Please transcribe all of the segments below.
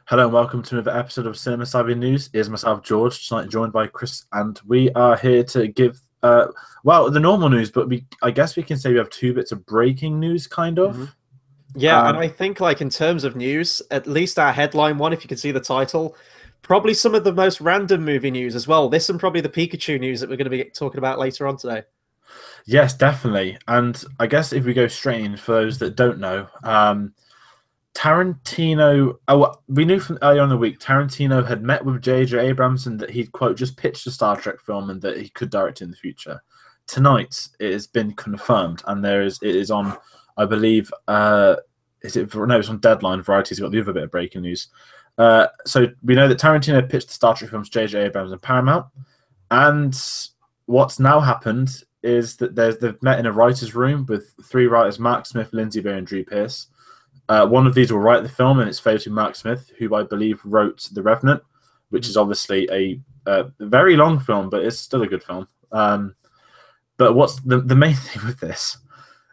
Hello and welcome to another episode of Cinema Savvy News. It is myself, George, tonight joined by Chris, and we are here to give, the normal news, but I guess we can say we have two bits of breaking news, kind of. Yeah, and I think like in terms of news, at least our headline one, if you can see the title, probably some of the most random movie news as well. This and probably the Pikachu news that we're going to be talking about later on today. Yes, definitely. And I guess if we go straight in, for those that don't know, Tarantino. We knew from earlier in the week Tarantino had met with J.J. Abrams and that he'd quote just pitched a Star Trek film and that he could direct it in the future. Tonight it has been confirmed, and it is on, I believe, it's on Deadline. Variety's got the other bit of breaking news. So we know that Tarantino pitched the Star Trek films to J.J. Abrams and Paramount, and what's now happened is that they've met in a writer's room with three writers: Mark Smith, Lindsay Beer, and Drew Pearce. One of these will write the film, and it's favored to Mark Smith, who I believe wrote The Revenant, which is obviously a very long film, but it's still a good film. But what's the main thing with this?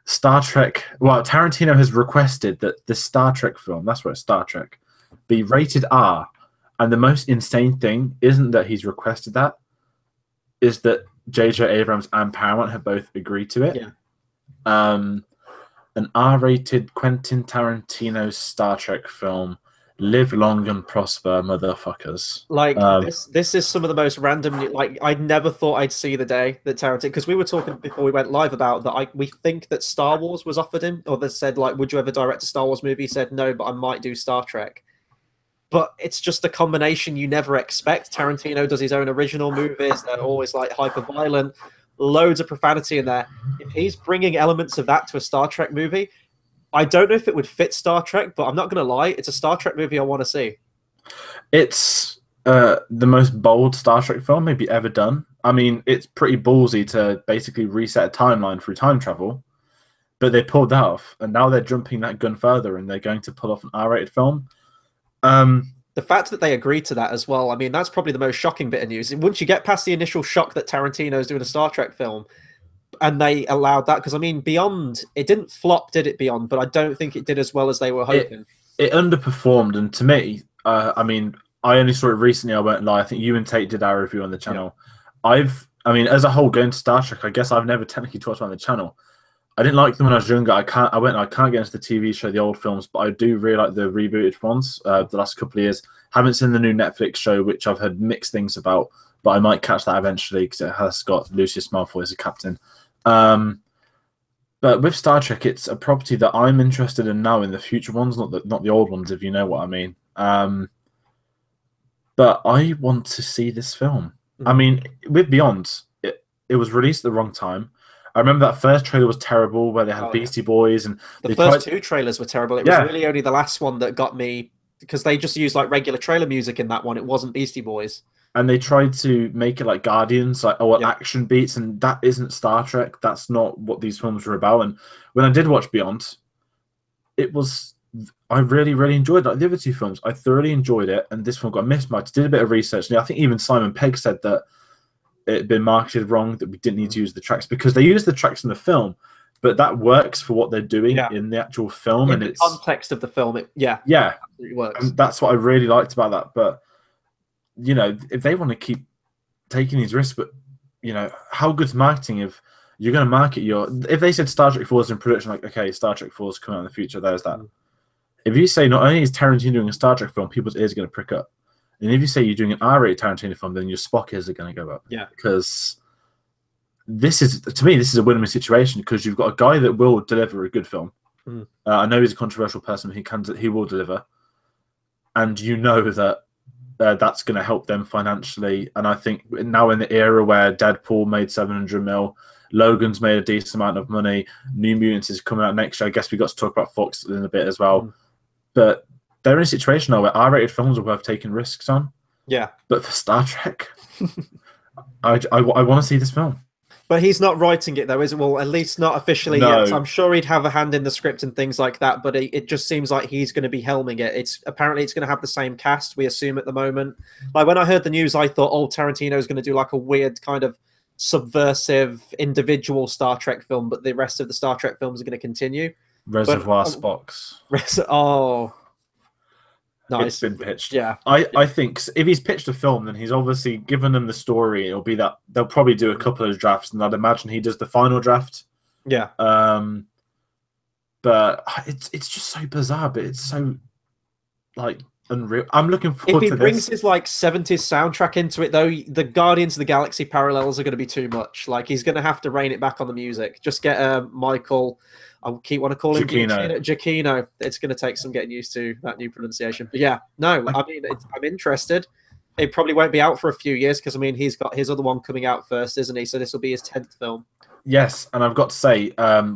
Star Trek. Well, Tarantino has requested that the Star Trek film, that's right, Star Trek, be rated R. And the most insane thing isn't that he's requested that, is that J.J. Abrams and Paramount have both agreed to it. Yeah. An R-rated Quentin Tarantino Star Trek film. Live long and prosper, motherfuckers. Like this is some of the most random. Like I never thought I'd see the day that Tarantino, because we were talking before we went live about that. We think that Star Wars was offered him, or they said like, "Would you ever direct a Star Wars movie?" He said no, but I might do Star Trek. But it's just a combination you never expect. Tarantino does his own original movies; they're always like hyper violent, loads of profanity in there. If he's bringing elements of that to a Star Trek movie, I don't know if it would fit Star Trek, but I'm not going to lie, it's a Star Trek movie I want to see. It's the most bold Star Trek film maybe ever done. I mean, it's pretty ballsy to basically reset a timeline through time travel, but they pulled that off, and now they're jumping that gun further, and they're going to pull off an R-rated film. The fact that they agreed to that as well, I mean, that's probably the most shocking bit of news. Once you get past the initial shock that Tarantino's doing a Star Trek film, and they allowed that, because I mean, Beyond, it didn't flop, did it, Beyond? But I don't think it did as well as they were hoping. It underperformed, and to me, I mean, I only saw it recently. I won't lie. I think you and Tate did our review on the channel. Yeah. I mean, as a whole, going to Star Trek, I guess I've never technically talked about on the channel. I didn't like them when I was younger. I can't get into the TV show, the old films, but I do really like the rebooted ones. The last couple of years, haven't seen the new Netflix show, which I've heard mixed things about, but I might catch that eventually because it has got Lucius Malfoy as a captain. But with Star Trek, it's a property that I'm interested in now in the future ones, not the old ones, if you know what I mean. But I want to see this film. Mm-hmm. I mean, with Beyond, it was released at the wrong time. I remember that first trailer was terrible, where they had Beastie Boys, and the first two trailers were terrible. It was really only the last one that got me, because they just used like regular trailer music in that one. It wasn't Beastie Boys. And they tried to make it like Guardians, like action beats, and that isn't Star Trek. That's not what these films were about. And when I did watch Beyond, I really, really enjoyed like the other two films. I thoroughly enjoyed it, and this one got mismatched. Did a bit of research, and I think even Simon Pegg said that it had been marketed wrong, that we didn't need to use the tracks, because they use the tracks in the film, but that works for what they're doing in the actual film, in the context of the film. It works. And that's what I really liked about that. But you know, if they want to keep taking these risks, but you know, how good's marketing if you're going to market if they said Star Trek 4 is in production, like, okay, Star Trek 4 is coming out in the future, there's that. If you say not only is Tarantino doing a Star Trek film, people's ears are going to prick up. And if you say you're doing an R-rated Tarantino film, then your Spock ears are going to go up. Yeah. Because to me, this is a win-win situation, because you've got a guy that will deliver a good film. I know he's a controversial person, he will deliver. And you know that that's going to help them financially. And I think now in the era where Deadpool made 700 mil, Logan's made a decent amount of money, New Mutants is coming out next year. I guess we got to talk about Fox in a bit as well. But they're in a situation now where R-rated films are worth taking risks on. Yeah. But for Star Trek, I want to see this film. But he's not writing it, though, is it? Well, at least not officially yet. So I'm sure he'd have a hand in the script and things like that, but it just seems like he's going to be helming it. Apparently it's going to have the same cast, we assume, at the moment. Like, when I heard the news, I thought, Tarantino's going to do like a weird kind of subversive individual Star Trek film, but the rest of the Star Trek films are going to continue. Reservoir Spocks. It's Nice. been pitched. Yeah. I think if he's pitched a film, then he's obviously given them the story. It'll be that they'll probably do a couple of drafts, and I'd imagine he does the final draft. Yeah. But it's just so bizarre, but it's so like unreal. I'm looking If forward he to brings this. his like 70s soundtrack into it, though, the Guardians of the Galaxy parallels are going to be too much. Like he's going to have to rein it back on the music. Just get Michael. I keep want to call him Giacchino. It's going to take some getting used to that new pronunciation. But yeah, no, I mean, I'm interested. It probably won't be out for a few years because I mean he's got his other one coming out first, isn't he? So this will be his 10th film. Yes, and I've got to say,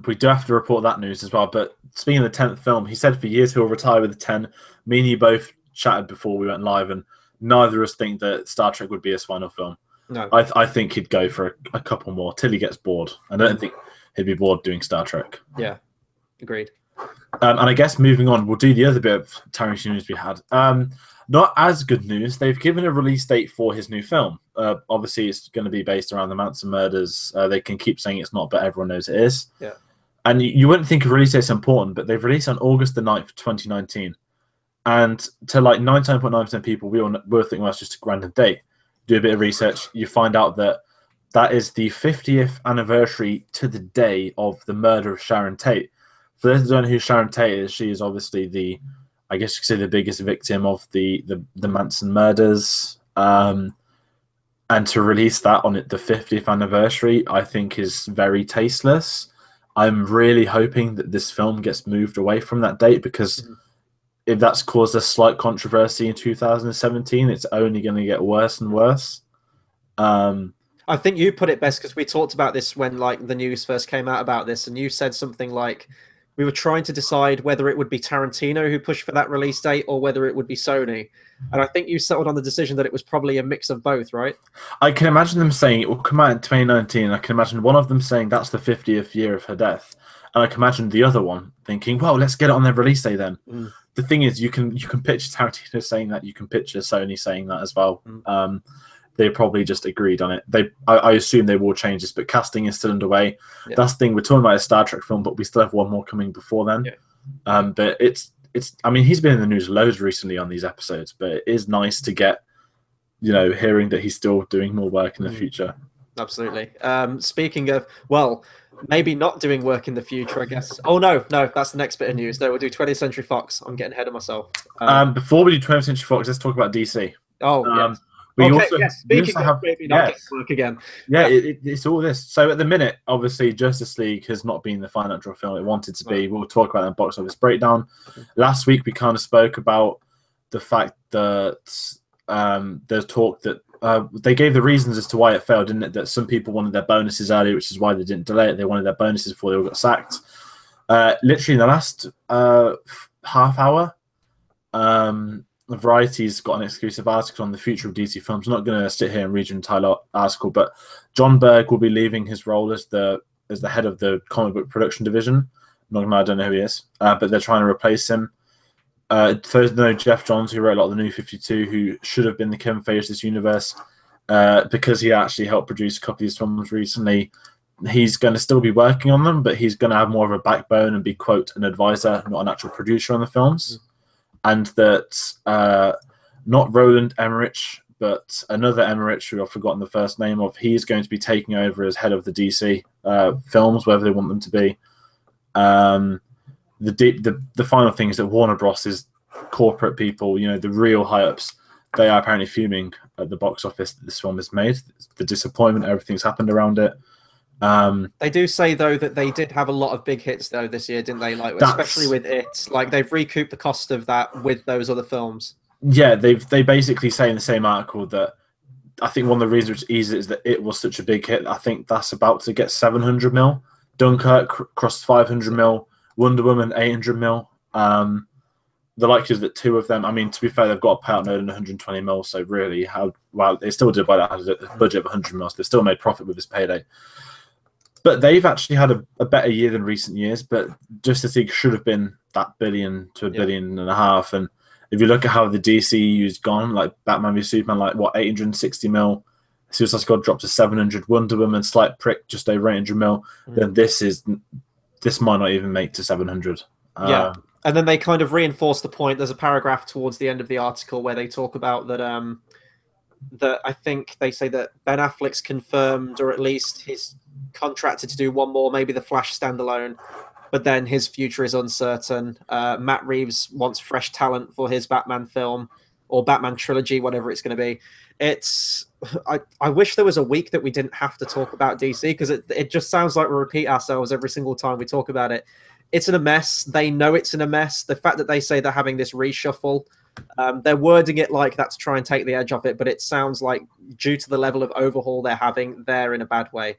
we do have to report that news as well. But speaking of the 10th film, he said for years he'll retire with the 10. Me and you both chatted before we went live, and neither of us think that Star Trek would be his final film. No, I think he'd go for a couple more till he gets bored. I don't think he'd be bored doing Star Trek. Yeah, agreed. And I guess moving on, we'll do the other bit of Tarantino news we had. Not as good news. They've given a release date for his new film. Obviously, it's going to be based around the Manson murders. They can keep saying it's not, but everyone knows it is. Yeah. And you wouldn't think a release date's important, but they've released on August the 9th, 2019. And to like 99.9% of people, we'll think, well, it's just a random date. Do a bit of research. You find out that that is the 50th anniversary to the day of the murder of Sharon Tate. For those who don't know who Sharon Tate is, she is obviously I guess you could say the biggest victim of the Manson murders. And to release that on the 50th anniversary, I think is very tasteless. I'm really hoping that this film gets moved away from that date because if that's caused a slight controversy in 2017, it's only going to get worse and worse. I think you put it best because we talked about this when like the news first came out about this, and you said something like we were trying to decide whether it would be Tarantino who pushed for that release date or whether it would be Sony. And I think you settled on the decision that it was probably a mix of both, right? I can imagine them saying it will come out in 2019. I can imagine one of them saying that's the 50th year of her death. And I can imagine the other one thinking, well, let's get it on their release day then. The thing is, you can picture Tarantino saying that. You can picture Sony saying that as well. They probably just agreed on it. I assume they will change this, but casting is still underway. Yeah. That's the thing. We're talking about a Star Trek film, but we still have one more coming before then. Yeah. But it's. I mean, he's been in the news loads recently on these episodes, but it is nice to get, hearing that he's still doing more work in the future. Absolutely. Speaking of, well, maybe not doing work in the future, I guess. Oh no, that's the next bit of news. No, we'll do 20th Century Fox. I'm getting ahead of myself. Before we do 20th Century Fox, let's talk about DC. Oh, yes. Speaking of maybe not getting work again. Yeah, it's all this. So at the minute, obviously, Justice League has not been the financial film it wanted to be. We'll talk about that in box office breakdown. Last week, we kind of spoke about the fact that there's talk that they gave the reasons as to why it failed, didn't it? That some people wanted their bonuses early, which is why they didn't delay it. They wanted their bonuses before they all got sacked. Literally in the last half hour, Variety's got an exclusive article on the future of DC films. I'm not going to sit here and read your entire article, but John Berg will be leaving his role as the head of the comic book production division. I don't know who he is, but they're trying to replace him. There's no Jeff Johns, who wrote a lot of the New 52, who should have been the Kevin Feige of this universe, because he actually helped produce a couple of these films recently. He's going to still be working on them, but he's going to have more of a backbone and be, quote, an advisor, not an actual producer on the films. And that not Roland Emmerich, but another Emmerich, who I've forgotten the first name of, he's going to be taking over as head of the DC films, wherever they want them to be. The final thing is that Warner Bros.'s corporate people, the real high-ups, they are apparently fuming at the box office that this film has made. The disappointment, everything's happened around it. They do say though that they did have a lot of big hits though this year, didn't they? Like especially with it, like they've recouped the cost of that with those other films. Yeah, they basically say in the same article that I think one of the reasons it's easy is that it was such a big hit. I think that's about to get 700 mil. Dunkirk crossed 500 mil. Wonder Woman 800 mil. The likelihood is that two of them. I mean, to be fair, they've got a payout note in 120 mil. So really, they still did by that a budget of 100 mil. So they've still made profit with this payday. But they've actually had a better year than recent years. But Justice League should have been that billion to a billion and a half. And if you look at how the DCU's gone, like Batman v Superman, like what, 860 mil. Suicide Squad dropped to 700. Wonder Woman, slight prick, just over 800 mil. Then this might not even make to 700. Yeah. And then they kind of reinforce the point. There's a paragraph towards the end of the article where they talk about that I think they say that Ben Affleck's confirmed, or at least he's contracted to do one more, maybe the Flash standalone, but then his future is uncertain. Matt Reeves wants fresh talent for his Batman film or Batman trilogy, whatever it's going to be. I wish there was a week that we didn't have to talk about DC, because it just sounds like we repeat ourselves every single time we talk about it. It's in a mess. They know it's in a mess. The fact that they say they're having this reshuffle, they're wording it like that to try and take the edge off it, but it sounds like due to the level of overhaul they're having, they're in a bad way,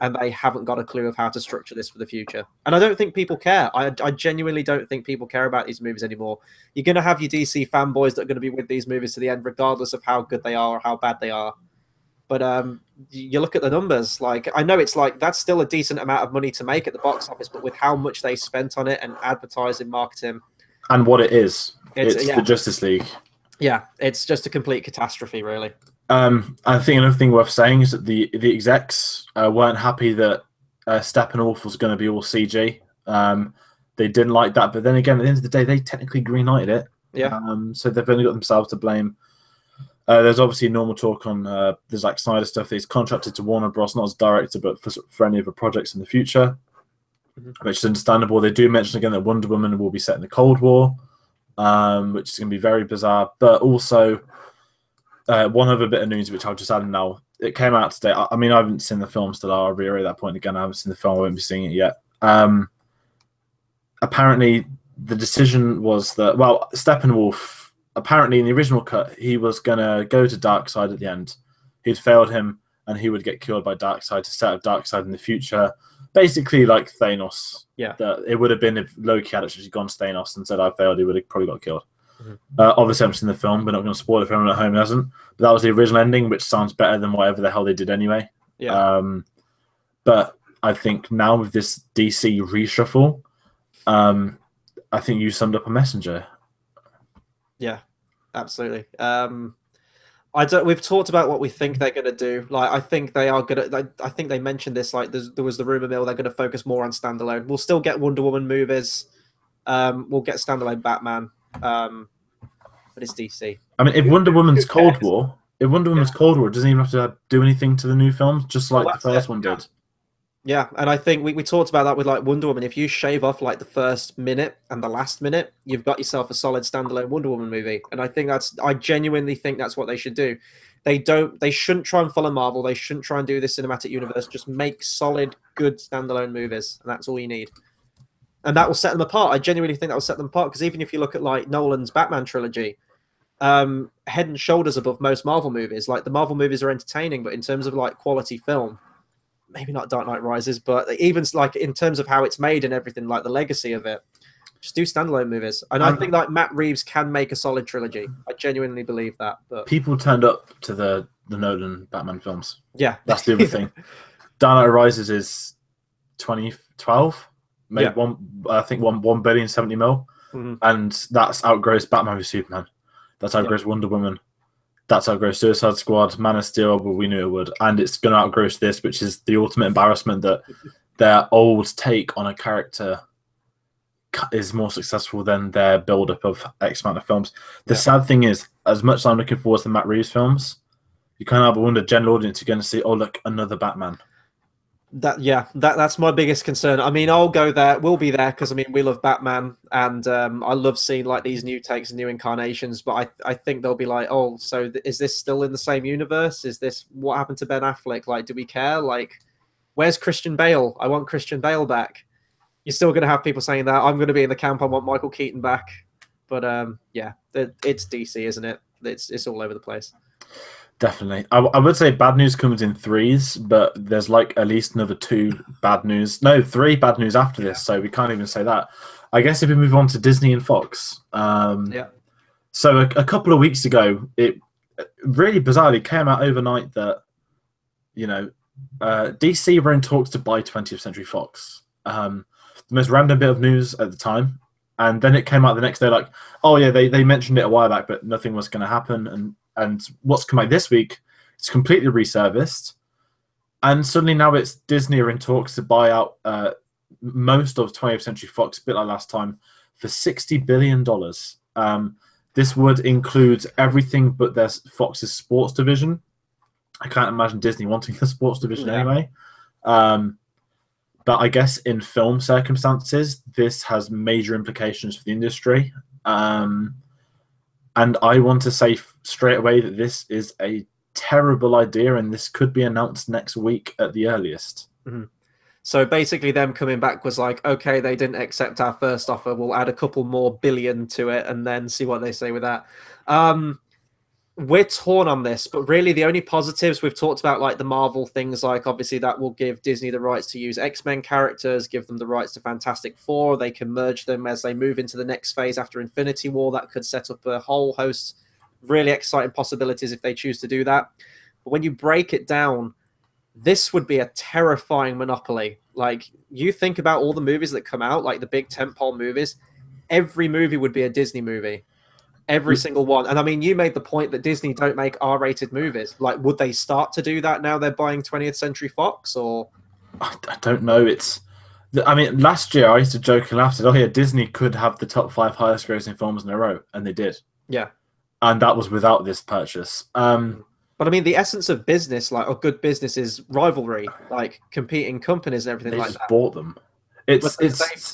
and they haven't got a clue of how to structure this for the future. And I don't think people care. I genuinely don't think people care about these movies anymore. You're going to have your DC fanboys that are going to be with these movies to the end, regardless of how good they are or how bad they are. But you look at the numbers. Like, I know it's like that's still a decent amount of money to make at the box office, but with how much they spent on it and advertising, marketing, and what it is, it's the Justice League. Yeah, it's just a complete catastrophe, really. I think another thing worth saying is that the execs weren't happy that Steppenwolf was going to be all CG. They didn't like that, but then again, at the end of the day, they technically green-lighted it. Yeah. So they've only got themselves to blame. There's obviously normal talk on there's like Snyder stuff that he's contracted to Warner Bros. Not as director, but for any other projects in the future, which is understandable. They do mention again that Wonder Woman will be set in the Cold War, which is going to be very bizarre. But also, one other bit of news which I'll just add now. It came out today. I mean, I haven't seen the film still. I'll reiterate that point again. I haven't seen the film. I won't be seeing it yet. Apparently, the decision was that, well, Steppenwolf, apparently in the original cut, he was going to go to Darkseid at the end. He'd failed him, and he would get killed by Darkseid to set up Darkseid in the future. Basically like Thanos. Yeah. It would have been if Loki had actually gone to Thanos and said, I failed, he would have probably got killed. Obviously, I haven't seen the film. We're not going to spoil it for anyone at home who hasn't. But that was the original ending, which sounds better than whatever the hell they did anyway. Yeah. But I think now with this DC reshuffle, I think you summed up a messenger. Yeah, absolutely. We've talked about what we think they're going to do. Like, I think they are going to. I think they mentioned this. Like, there was the rumor mill. They're going to focus more on standalone. We'll still get Wonder Woman movies. We'll get standalone Batman. But it's DC. I mean, if Wonder Woman's Cold War, it doesn't even have to do anything to the new films, just like the first one did. Yeah, and I think we talked about that with like Wonder Woman. If you shave off like the first minute and the last minute, you've got yourself a solid standalone Wonder Woman movie. And I genuinely think that's what they should do. They shouldn't try and follow Marvel. They shouldn't try and do this cinematic universe. Just make solid, good standalone movies, and that's all you need. And that will set them apart. I genuinely think that will set them apart, because even if you look at like Nolan's Batman trilogy, head and shoulders above most Marvel movies. Like, the Marvel movies are entertaining, but in terms of like quality film, maybe not Dark Knight Rises, but even like in terms of how it's made and everything, like the legacy of it, just do standalone movies. And I think like Matt Reeves can make a solid trilogy. I genuinely believe that. But people turned up to the Nolan Batman films. Yeah, that's the other thing. Dark Knight Rises is 2012. Made I think 1 billion 70 mil, and that's outgrossed Batman v Superman. That's outgrossed Wonder Woman. That's outgrossed Suicide Squad, Man of Steel, but we knew it would, and it's going to outgross this, which is the ultimate embarrassment that their old take on a character is more successful than their build-up of X amount of films. The sad thing is, as much as I'm looking forward to the Matt Reeves films, you kind of wonder, general audience, you're going to see, oh look, another Batman. That's my biggest concern. I mean, I'll go there. We'll be there because I mean, we love Batman, and I love seeing like these new takes and new incarnations. But I think they'll be like, oh, so is this still in the same universe? Is this what happened to Ben Affleck? Like, do we care? Like, where's Christian Bale? I want Christian Bale back. You're still going to have people saying that. I'm going to be in the camp. I want Michael Keaton back. But yeah, it's DC, isn't it? It's all over the place. Definitely. I would say bad news comes in threes, but there's like at least another 3 bad news after this, so we can't even say that. I guess if we move on to Disney and Fox. So a couple of weeks ago, it really bizarrely came out overnight that, DC were in talks to buy 20th Century Fox. The most random bit of news at the time. And then it came out the next day like, oh yeah, they mentioned it a while back, but nothing was going to happen. And what's come out this week, it's completely resurfaced. And suddenly now it's Disney are in talks to buy out most of 20th Century Fox, a bit like last time, for $60 billion. This would include everything but their Fox's sports division. I can't imagine Disney wanting the sports division anyway. But I guess in film circumstances, this has major implications for the industry. And I want to say straight away that this is a terrible idea, and this could be announced next week at the earliest. Mm-hmm. So basically them coming back was like, okay, they didn't accept our first offer. We'll add a couple more billion to it and then see what they say with that. We're torn on this, but really the only positives we've talked about, like the Marvel things, like obviously that will give Disney the rights to use X-Men characters, give them the rights to Fantastic Four. They can merge them as they move into the next phase after Infinity War. That could set up a whole host of really exciting possibilities if they choose to do that. But when you break it down, this would be a terrifying monopoly. Like, you think about all the movies that come out, like the big tentpole movies, every movie would be a Disney movie. Every single one. And I mean, you made the point that Disney don't make R-rated movies. Like, would they start to do that now they're buying 20th Century Fox? Or I don't know. I mean, last year I used to joke and laugh, said, "Oh yeah, Disney could have the top 5 highest grossing films in a row," and they did. Yeah, and that was without this purchase. But I mean, the essence of business, like, or good business, is rivalry, like competing companies and everything like that. They just bought them. It's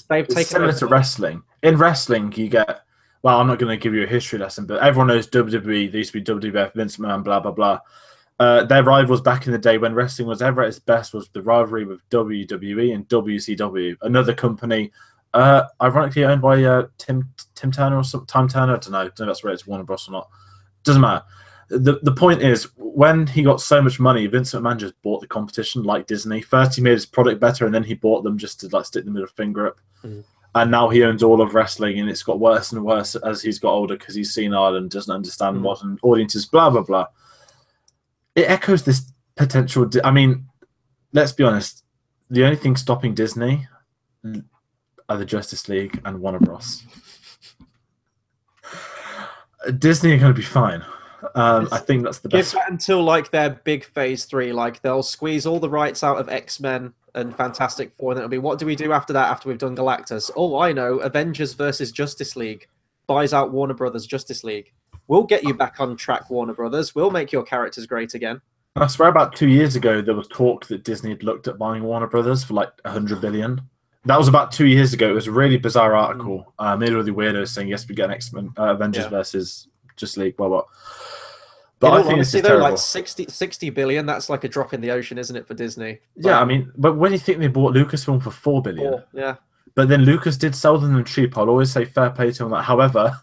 taken similar to wrestling. In wrestling, you get. Well, I'm not going to give you a history lesson, but everyone knows WWE. They used to be WWF, Vince McMahon, blah, blah, blah. Their rivals back in the day when wrestling was ever at its best was the rivalry with WWE and WCW, another company, ironically owned by Tim Turner or Time Turner. I don't know if that's right, it's Warner Bros. Or not. Doesn't matter. The point is, when he got so much money, Vince McMahon just bought the competition like Disney. First, he made his product better, and then he bought them just to like stick the middle finger up. And now he owns all of wrestling, and it's got worse and worse as he's got older because he's senile and doesn't understand modern audiences, blah, blah, blah. It echoes this potential. I mean, let's be honest. The only thing stopping Disney are the Justice League and Warner Bros. Disney are going to be fine. I think that's the best. Give that until like their big phase 3. Like, they'll squeeze all the rights out of X-Men and Fantastic Four, and it'll be, what do we do after that, after we've done Galactus? Oh, I know, Avengers versus Justice League buys out Warner Brothers Justice League. We'll get you back on track, Warner Brothers. We'll make your characters great again. I swear about 2 years ago, there was talk that Disney had looked at buying Warner Brothers for like $100 billion. That was about 2 years ago. It was a really bizarre article. Made all the weirdos saying, yes, we get an X-Men, Avengers versus Justice League, blah, blah. But I think honestly, this is terrible. Like 60 billion, that's like a drop in the ocean, isn't it, for Disney? Yeah, I mean, but when you think they bought Lucasfilm for $4 billion, yeah. But then Lucas did sell them cheap. I'll always say fair play to him on that. However,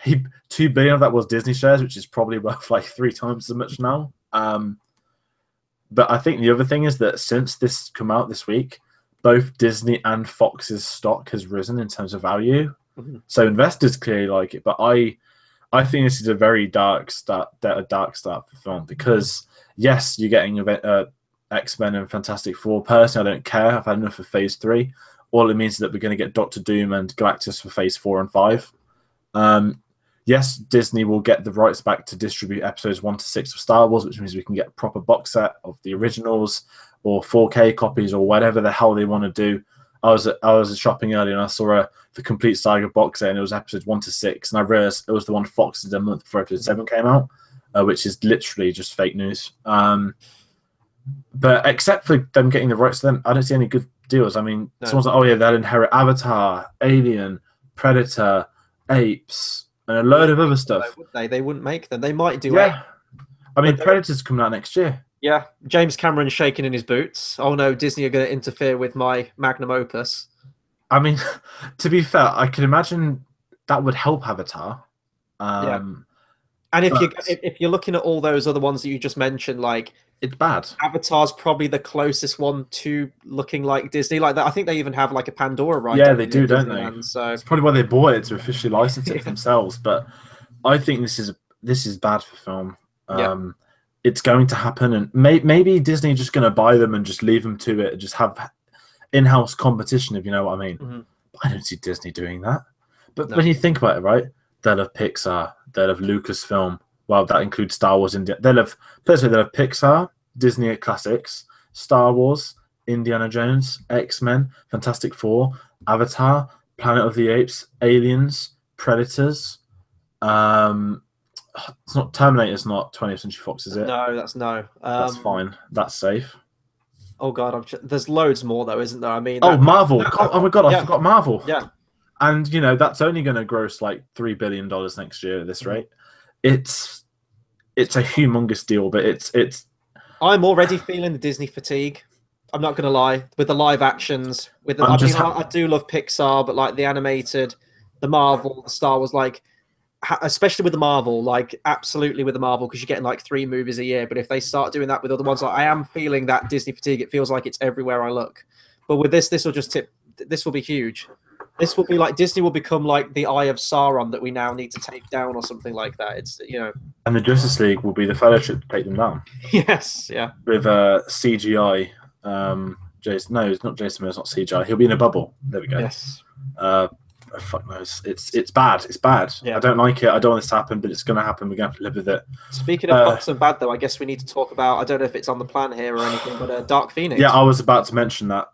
$2 billion of that was Disney shares, which is probably worth like 3 times as much now. But I think the other thing is that since this come out this week, both Disney and Fox's stock has risen in terms of value. So investors clearly like it, but I think this is a very dark start for film because yes, you're getting X-Men and Fantastic Four. Personally, I don't care. I've had enough of Phase 3. All it means is that we're going to get Doctor Doom and Galactus for Phase 4 and 5. Yes, Disney will get the rights back to distribute episodes 1 to 6 of Star Wars, which means we can get a proper box set of the originals or 4K copies or whatever the hell they want to do. I was shopping earlier and I saw the complete saga box set, and it was episodes 1 to 6, and I realized it was the one Fox did a month before episode 7 came out, which is literally just fake news. But except for them getting the rights to them, I don't see any good deals. I mean, someone's like, oh yeah, they'll inherit Avatar, Alien, Predator, Apes, and a load of other stuff. They wouldn't make them. They might do. Yeah, I mean, Predator's coming out next year. Yeah, James Cameron shaking in his boots. Oh no, Disney are going to interfere with my magnum opus. I mean, to be fair, I can imagine that would help Avatar. And if you're looking at all those other ones that you just mentioned, like, it's bad. Avatar's probably the closest one to looking like Disney. Like that, I think they even have like a Pandora right. Yeah, they do, don't they? So it's probably why they bought it, to officially license it for themselves. But I think this is bad for film. It's going to happen, and maybe Disney are just going to buy them and just leave them to it and just have in-house competition, if you know what I mean. But I don't see Disney doing that. But when you think about it, right, they'll have Pixar, they'll have Lucasfilm. Well, that includes Star Wars. They'll have Pixar, Disney classics, Star Wars, Indiana Jones, X-Men, Fantastic Four, Avatar, Planet of the Apes, Aliens, Predators. It's not Terminator's not 20th Century Fox, is it? No, that's no. That's fine. That's safe. Oh God, there's loads more though, isn't there? I mean, Oh, Marvel! Oh my God, I yeah, forgot Marvel. yeah. And that's only going to gross like $3 billion next year at this rate. It's a humongous deal, but it's. I'm already feeling the Disney fatigue. I'm not gonna lie, with the live actions. I do love Pixar, but like the animated, the Marvel, the Star Wars, like especially with the Marvel, like absolutely with the Marvel, because you're getting like 3 movies a year. But if they start doing that with other ones, like I am feeling that Disney fatigue. It feels like it's everywhere I look. But with this will just tip. This will be huge. This will be like Disney will become like the Eye of Sauron that we now need to take down or something like that. It's And the Justice League will be the Fellowship to take them down. Yes, yeah. With CGI. Jason, no, it's not Jason Mills, not CGI. He'll be in a bubble. There we go. Yes. Fuck knows. It's bad. It's bad. Yeah. I don't like it. I don't want this to happen, but it's going to happen. We're going to have to live with it. Speaking of fucks and bad, though, I guess we need to talk about. I don't know if it's on the plan here or anything, but Dark Phoenix. Yeah, I was about to mention that.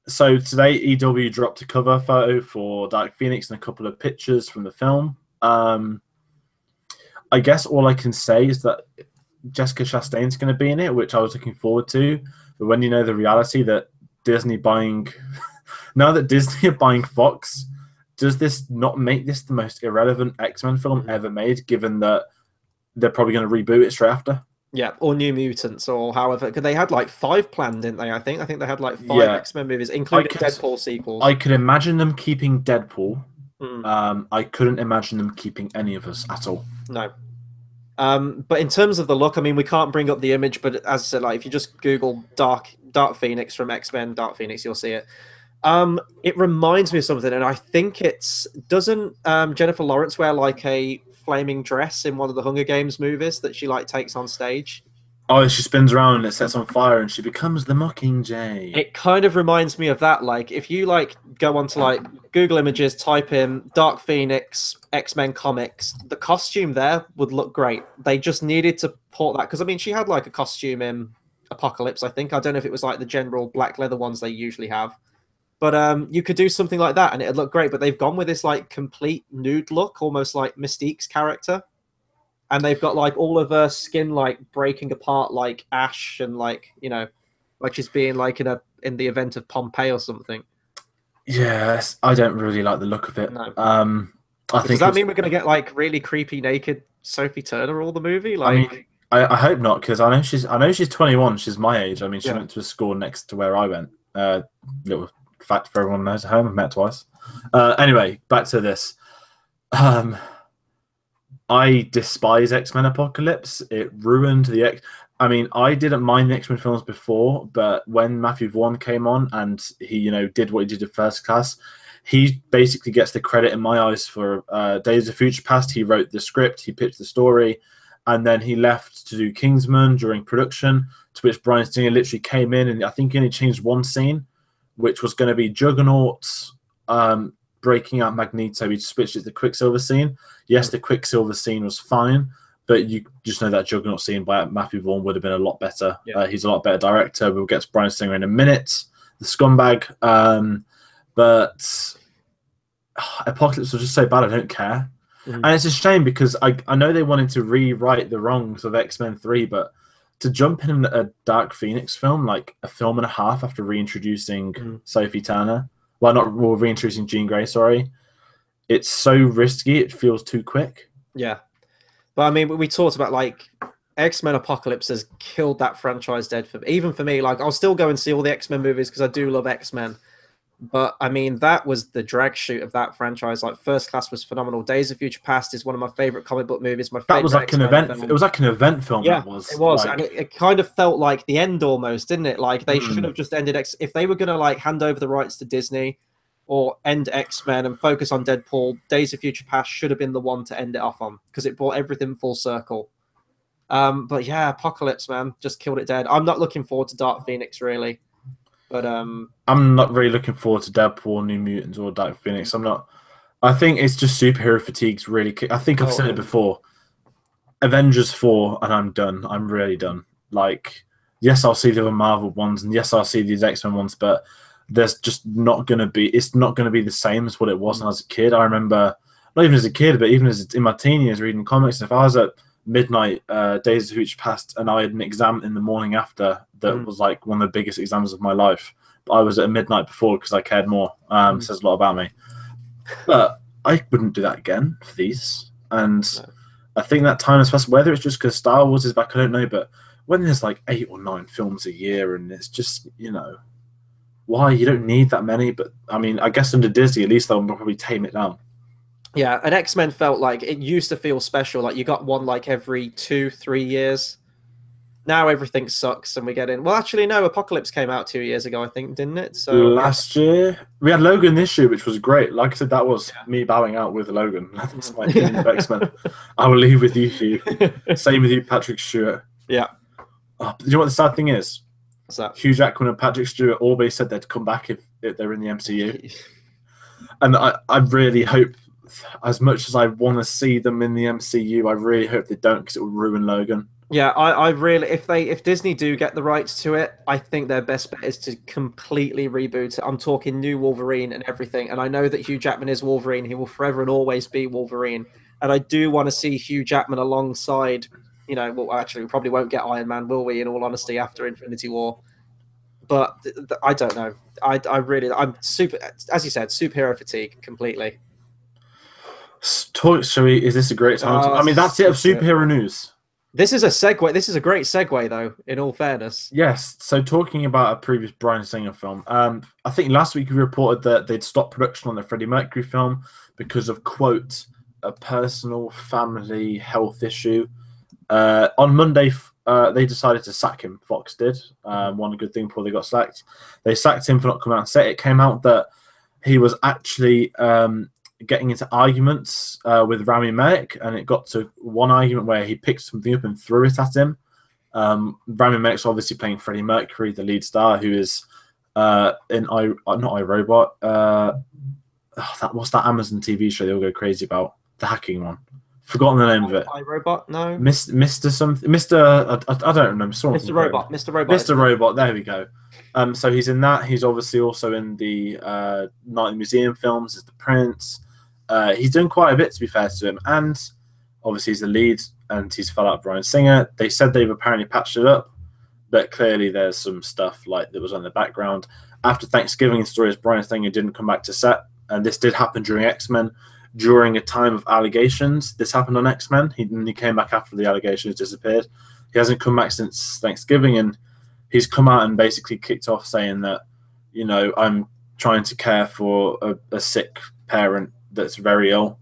So today, EW dropped a cover photo for Dark Phoenix and a couple of pictures from the film. I guess all I can say is that Jessica Chastain's going to be in it, which I was looking forward to. But when you know the reality that Disney buying, now that Disney are buying Fox, does this not make this the most irrelevant X-Men film ever made, given that they're probably going to reboot it straight after? Yeah, or New Mutants, or however, because they had like 5 planned, didn't they? I think they had like 5 X-Men movies, including Deadpool sequels. I could imagine them keeping Deadpool. I couldn't imagine them keeping any of us at all. No. But in terms of the look, I mean, we can't bring up the image, but as I said, like if you just Google Dark Phoenix from X-Men, Dark Phoenix, you'll see it. It reminds me of something, and I think doesn't Jennifer Lawrence wear like a flaming dress in one of the Hunger Games movies that she like takes on stage? Oh, she spins around and it sets on fire and she becomes the Mockingjay. It kind of reminds me of that. Like if you like go onto like Google Images, type in Dark Phoenix X-Men comics, the costume there would look great. They just needed to port that, because I mean she had like a costume in Apocalypse, I think. I don't know if it was like the general black leather ones they usually have. But you could do something like that and it'd look great. But they've gone with this like complete nude look, almost like Mystique's character. And they've got like all of her skin like breaking apart like ash, and like like she's being like in the event of Pompeii or something. Yes, I don't really like the look of it. No. Does that mean we're gonna get like really creepy naked Sophie Turner all the movie? Like, I mean, I hope not, because I know she's 21. She's my age. I mean, she went to a school next to where I went. Little fact for everyone knows at home. I've met twice. Anyway, back to this. I despise X-Men Apocalypse. It ruined the X. I mean, I didn't mind the X-Men films before, but when Matthew Vaughn came on and he, did what he did at First Class, he basically gets the credit in my eyes for Days of Future Past. He wrote the script, he pitched the story, and then he left to do Kingsman during production, to which Bryan Singer literally came in, and I think he only changed one scene, which was going to be Juggernaut breaking out Magneto. He switched it to the Quicksilver scene. Yes, the Quicksilver scene was fine, but you just know that Juggernaut scene by Matthew Vaughn would have been a lot better. Yeah. He's a lot better director. We'll get to Bryan Singer in a minute. The scumbag. But Apocalypse was just so bad, I don't care. And it's a shame, because I know they wanted to rewrite the wrongs of X-Men 3, but to jump in a Dark Phoenix film, like a film and a half after reintroducing Sophie Turner, reintroducing Jean Grey, sorry, it's so risky, it feels too quick. Yeah. But I mean, we talked about like X-Men Apocalypse has killed that franchise dead even for me. Like I'll still go and see all the X-Men movies because I do love X-Men. But I mean, that was the drag shoot of that franchise. Like First Class was phenomenal. Days of Future Past is one of my favorite comic book movies. That was like an event. Film. It was like an event film. Yeah, it was. And it kind of felt like the end almost, didn't it? Like they should have just ended if they were going to like hand over the rights to Disney or end X-Men and focus on Deadpool. Days of Future Past should have been the one to end it off on, because it brought everything full circle. But yeah, Apocalypse, man, just killed it dead. I'm not looking forward to Dark Phoenix really. But I'm not really looking forward to Deadpool, New Mutants, or Dark Phoenix. I'm not. I think it's just superhero fatigue's really. I think I've said it before. Avengers 4, and I'm done. I'm really done. Like, yes, I'll see the other Marvel ones, and yes, I'll see these X-Men ones, but there's just not going to be. It's not going to be the same as what it was when I was a kid. I remember, not even as a kid, but even as in my teen years, reading comics. If I was at midnight, Days of Future Past, and I had an exam in the morning after that was like one of the biggest exams of my life, but I was at midnight before because I cared more. Says a lot about me. But I wouldn't do that again for these. And I think that time has passed. Whether it's just because Star Wars is back, I don't know. But when there's like 8 or 9 films a year, and it's just, you know, why? You don't need that many. But I mean, I guess under Disney, at least they'll probably tame it down. Yeah, and X-Men felt like it used to feel special. Like you got one like every 2-3 years. Now everything sucks, and we get in. Well, actually, no. Apocalypse came out 2 years ago, I think, didn't it? So last year we had Logan this year, which was great. Like I said, that was me bowing out with Logan. That's my opinion of X-Men. I will leave with you, Hugh. Same with you, Patrick Stewart. Yeah. Oh, do you know what the sad thing is? What's that? Hugh Jackman and Patrick Stewart always said they'd come back if they're in the MCU, and I really hope. As much as I want to see them in the MCU, I really hope they don't, because it will ruin Logan. Yeah, I really, if Disney do get the rights to it, I think their best bet is to completely reboot it. I'm talking new Wolverine and everything, and I know that Hugh Jackman is Wolverine. He will forever and always be Wolverine, and I do want to see Hugh Jackman alongside, you know, well, actually, we probably won't get Iron Man, will we, in all honesty, after Infinity War? But I don't know. I'm super, as you said, superhero fatigue completely. Is this a great time? I mean, that's it of superhero news. This is a segue. This is a great segue, though, in all fairness. Yes. So talking about a previous Bryan Singer film, I think last week we reported that they'd stopped production on the Freddie Mercury film because of, quote, a personal family health issue. On Monday, they decided to sack him. Fox did. One good thing before they got sacked. They sacked him for not coming out on set. It came out that he was actually getting into arguments with Rami Malek, and it got to one argument where he picked something up and threw it at him. Rami Malek's obviously playing Freddie Mercury, the lead star, who is not iRobot. What's that Amazon TV show they all go crazy about? The hacking one. Forgotten the name of it. iRobot? No. Mr. Something. Mr. I don't remember. Mr. Robot. Mr. Robot. Mr. Robot. There we go. So he's in that. He's obviously also in the Night in the Museum films as the Prince. He's done quite a bit, to be fair to him, and obviously he's the lead, and he's fell out with Bryan Singer. They said they've apparently patched it up, but clearly there's some stuff like that was on the background. After Thanksgiving, the story is Bryan Singer didn't come back to set, and this did happen during X-Men, during a time of allegations. This happened on X-Men. He came back after the allegations disappeared. He hasn't come back since Thanksgiving, and he's come out and basically kicked off saying that, you know, I'm trying to care for a sick parent that's very ill.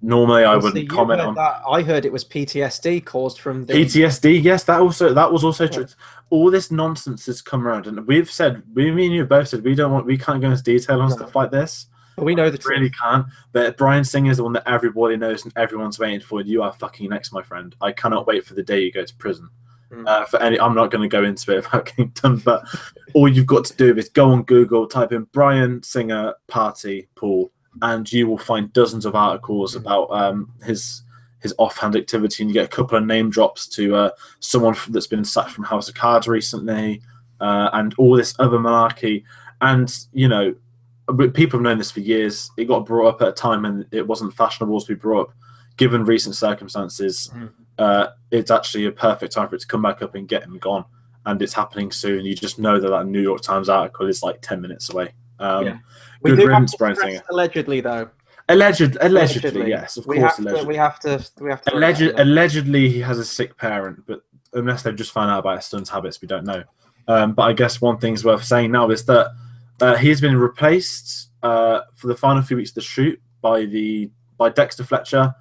Normally I wouldn't comment on that. I heard it was PTSD caused from the PTSD. Yes, that was also true. All this nonsense has come around, and me and you both said we can't go into detail on stuff like this. But we know the truth. Really can't. But Bryan Singer is the one that everybody knows and everyone's waiting for. You are fucking next, my friend. I cannot wait for the day you go to prison. I'm not going to go into it without getting done, but all you've got to do is go on Google, type in Bryan Singer party pool, and you will find dozens of articles about his offhand activity, and you get a couple of name drops to someone that's been sacked from House of Cards recently, and all this other malarkey. And, you know, people have known this for years. It got brought up at a time when it wasn't fashionable to be brought up. Given recent circumstances, it's actually a perfect time for it to come back up and get him gone. And it's happening soon. You just know that New York Times article is like 10 minutes away. Good riddance, Bryan Singer. Allegedly, though. Allegedly, yes, of course. We have to. Allegedly, he has a sick parent, but unless they've just found out about his son's habits, we don't know. But I guess one thing's worth saying now is that he's been replaced for the final few weeks of the shoot by Dexter Fletcher.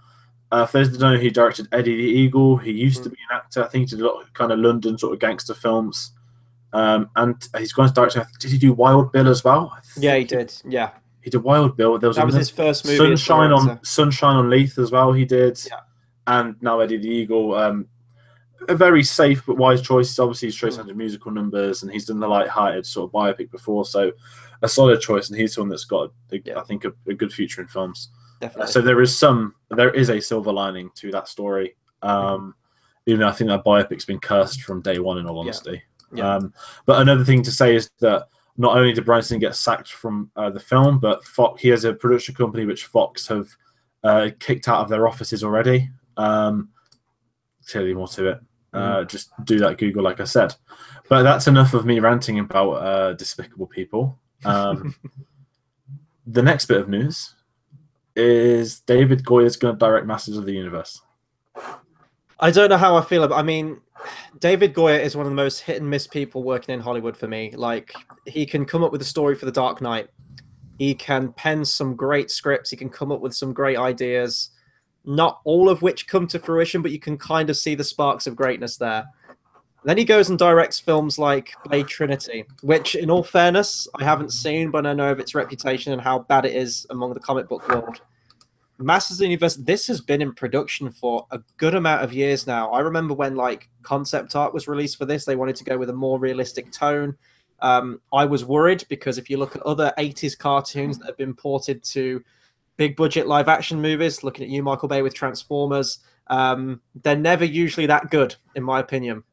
For those that don't know, he directed Eddie the Eagle. He used to be an actor. I think he did a lot of kind of London sort of gangster films. And he's going to direct. Did he do Wild Bill as well? Yeah, he did. Yeah, he did Wild Bill. That was his first movie. Sunshine on Leith as well. He did. Yeah. And now Eddie the Eagle. A very safe but wise choice. Obviously, he's chosen under musical numbers, and he's done the light-hearted sort of biopic before. So, a solid choice, and he's one that's got, I think, a good future in films. Definitely. So there is a silver lining to that story. Even though I think that biopic's been cursed from day one, in all honesty. Yeah. But another thing to say is that not only did Bryan Singer get sacked from the film, but he has a production company which Fox have kicked out of their offices already. Clearly more to it. Just do that Google, like I said. But that's enough of me ranting about despicable people. The next bit of news is David Goyer's going to direct Masters of the Universe. I don't know how I feel about. I mean, David Goyer is one of the most hit and miss people working in Hollywood for me. Like, he can come up with a story for The Dark Knight. He can pen some great scripts. He can come up with some great ideas. Not all of which come to fruition, but you can kind of see the sparks of greatness there. Then he goes and directs films like Blade Trinity, which, in all fairness, I haven't seen, but I know of its reputation and how bad it is among the comic book world. Masters of the Universe, this has been in production for a good amount of years now. I remember when like concept art was released for this, they wanted to go with a more realistic tone. I was worried because if you look at other 80s cartoons that have been ported to big budget live action movies, looking at you, Michael Bay, with Transformers, they're never usually that good, in my opinion.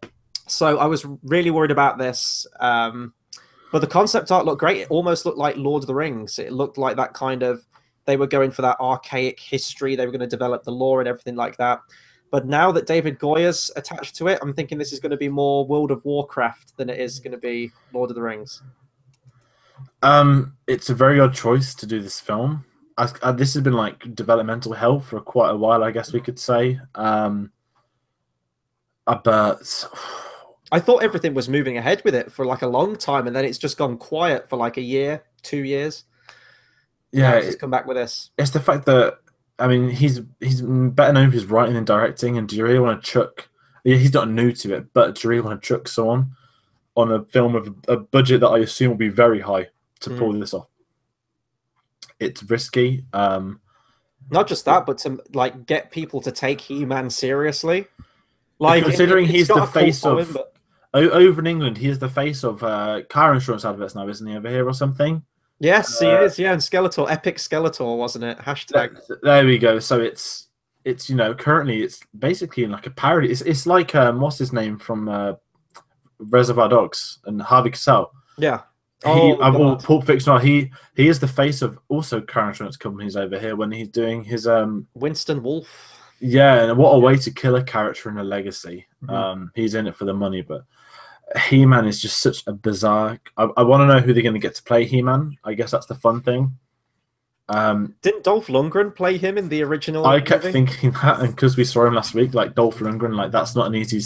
So I was really worried about this. But the concept art looked great. It almost looked like Lord of the Rings. It looked like that kind of, they were going for that archaic history. They were going to develop the lore and everything like that. But now that David Goyer's attached to it, I'm thinking this is going to be more World of Warcraft than it is going to be Lord of the Rings. It's a very odd choice to do this film. This has been like developmental hell for quite a while, I guess we could say. But I thought everything was moving ahead with it for like a long time, and then it's just gone quiet for like a year, 2 years. Yeah, he's come back with this. It's the fact that, I mean, he's better known for his writing and directing, and do you really want to chuck? Yeah, he's not new to it, but do you really want to chuck someone on a film with a budget that I assume will be very high to pull this off? It's risky. Not just that, but to like get people to take He-Man seriously. Like, considering he's the face of him, but... over in England, he is the face of car insurance adverts now, isn't he? Over here or something. Yes, he is. Yeah, and Skeletor, epic Skeletor, wasn't it? Hashtag. There we go. So it's you know, currently it's basically like a parody. It's like what's his name from Reservoir Dogs and Harvey Keitel. Yeah. Pulp Fiction. He is the face of also car insurance companies over here when he's doing his Winston Wolfe. Yeah, and what a way to kill a character in a legacy. He's in it for the money, but He-Man is just such a bizarre. I want to know who they're going to get to play He-Man. I guess that's the fun thing. Didn't Dolph Lundgren play him in the original? I kept thinking that, and because we saw him last week, like Dolph Lundgren, like that's not an easy.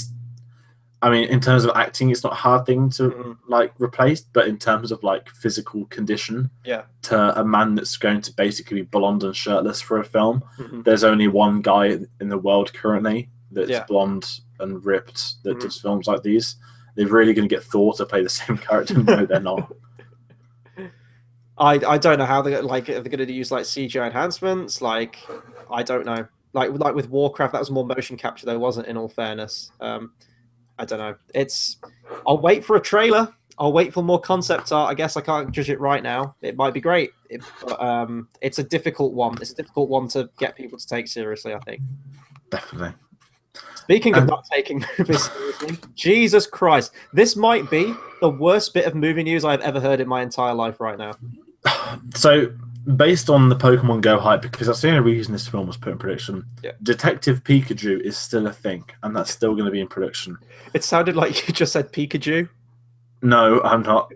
I mean, in terms of acting, it's not a hard thing to like replace, but in terms of like physical condition, to a man that's going to basically be blonde and shirtless for a film, there's only one guy in the world currently that's blonde and ripped that does films like these. They're really going to get Thor to play the same character. No, they're not. I don't know how they're like. Are they going to use like CGI enhancements? Like, I don't know. Like with Warcraft, that was more motion capture, though, wasn't it? In all fairness, I don't know. I'll wait for a trailer. I'll wait for more concept art. I guess I can't judge it right now. It might be great, but it's a difficult one. It's a difficult one to get people to take seriously, I think. Definitely. Speaking of not taking movies seriously, Jesus Christ, this might be the worst bit of movie news I've ever heard in my entire life right now. So, based on the Pokemon Go hype, because that's the only reason this film was put in production, Detective Pikachu is still a thing, and that's still going to be in production. It sounded like you just said Pikachu. No, I'm not.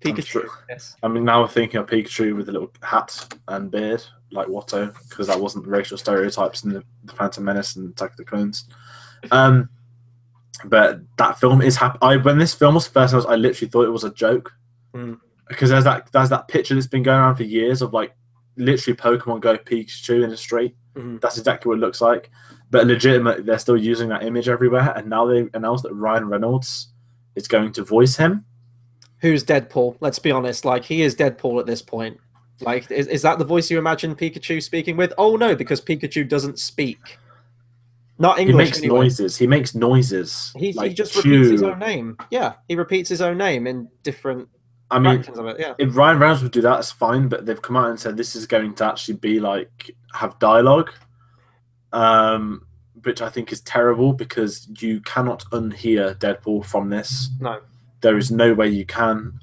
Pikachu, yes. I mean, now we're thinking of Pikachu with a little hat and beard, like Watto, because that wasn't the racial stereotypes in the Phantom Menace and Attack of the Clones. But that film is when this film was first announced, I literally thought it was a joke. Because there's that picture that's been going around for years of like literally Pokemon Go Pikachu in the street. That's exactly what it looks like. But legitimately, they're still using that image everywhere. And now they announced that Ryan Reynolds is going to voice him. Who's Deadpool? Let's be honest. Like, he is Deadpool at this point. Like, is that the voice you imagine Pikachu speaking with? Oh no, because Pikachu doesn't speak. Not English. He makes noises. He makes noises. He just repeats his own name. Yeah, he repeats his own name in different. I mean, of it, yeah. If Ryan Reynolds would do that, it's fine. But they've come out and said this is going to actually be like have dialogue, which I think is terrible because you cannot unhear Deadpool from this. No. There is no way you can.